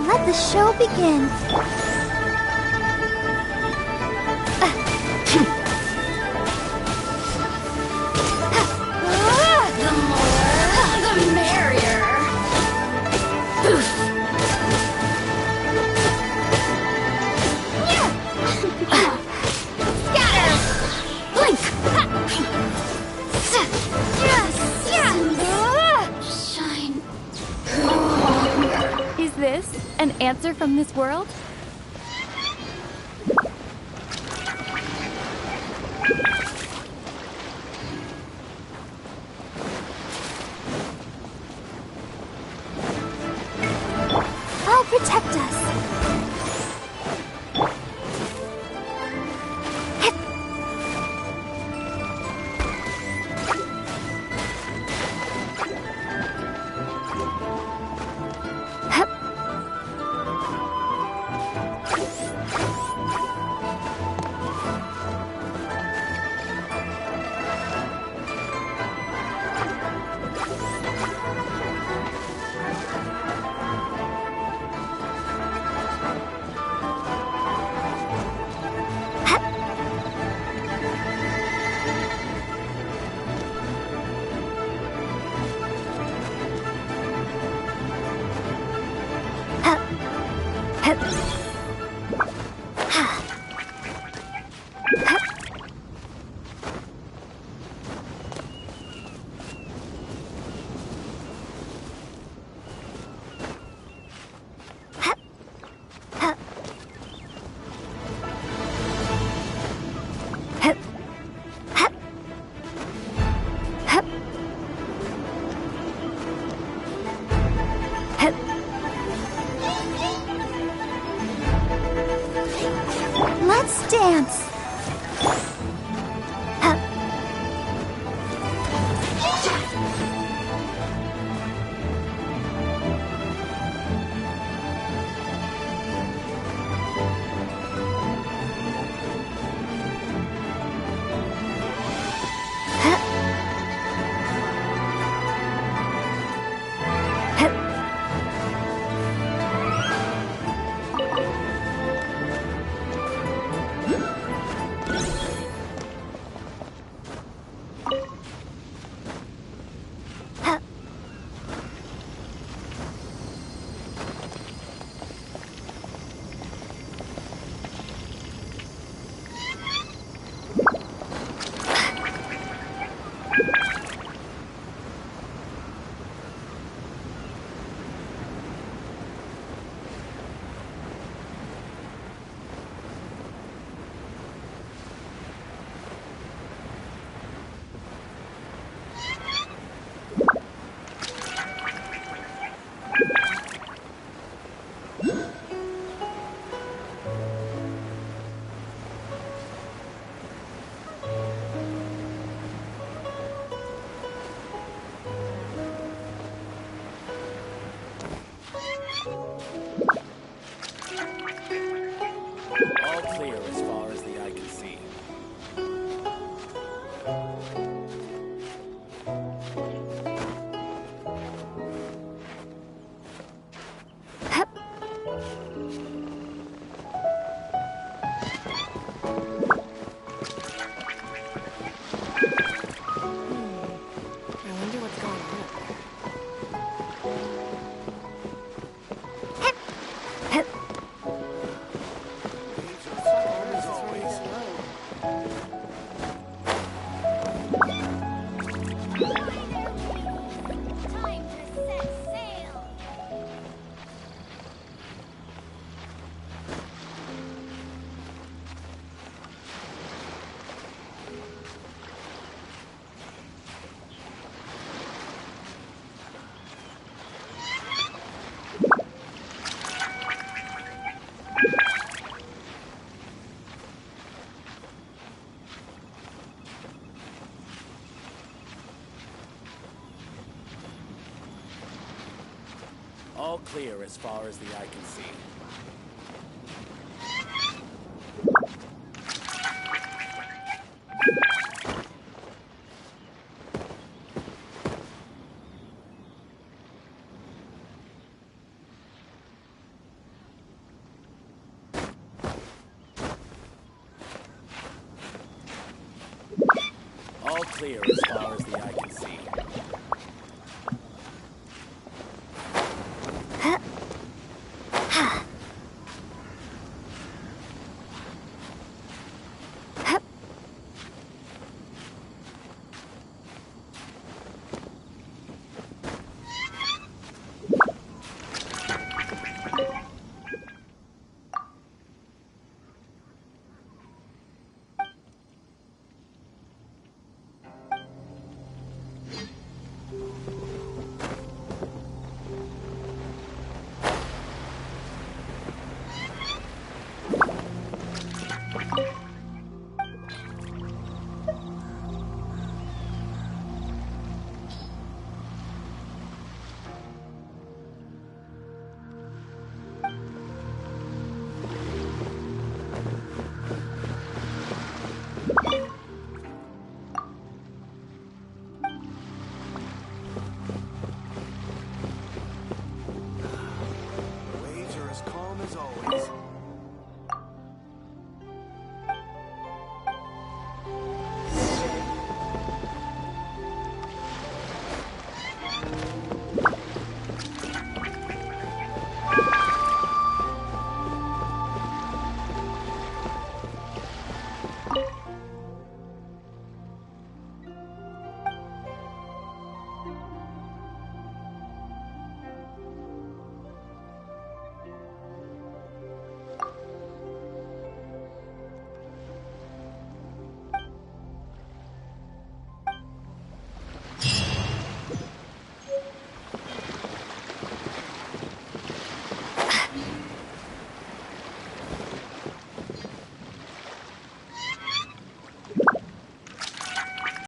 Let the show begin. The more, the merrier. Scatter! Blink! Shine. Is this an answer from this world? I'll protect us. Let's dance. All clear as far as the eye can see. All clear as far as the eye can see.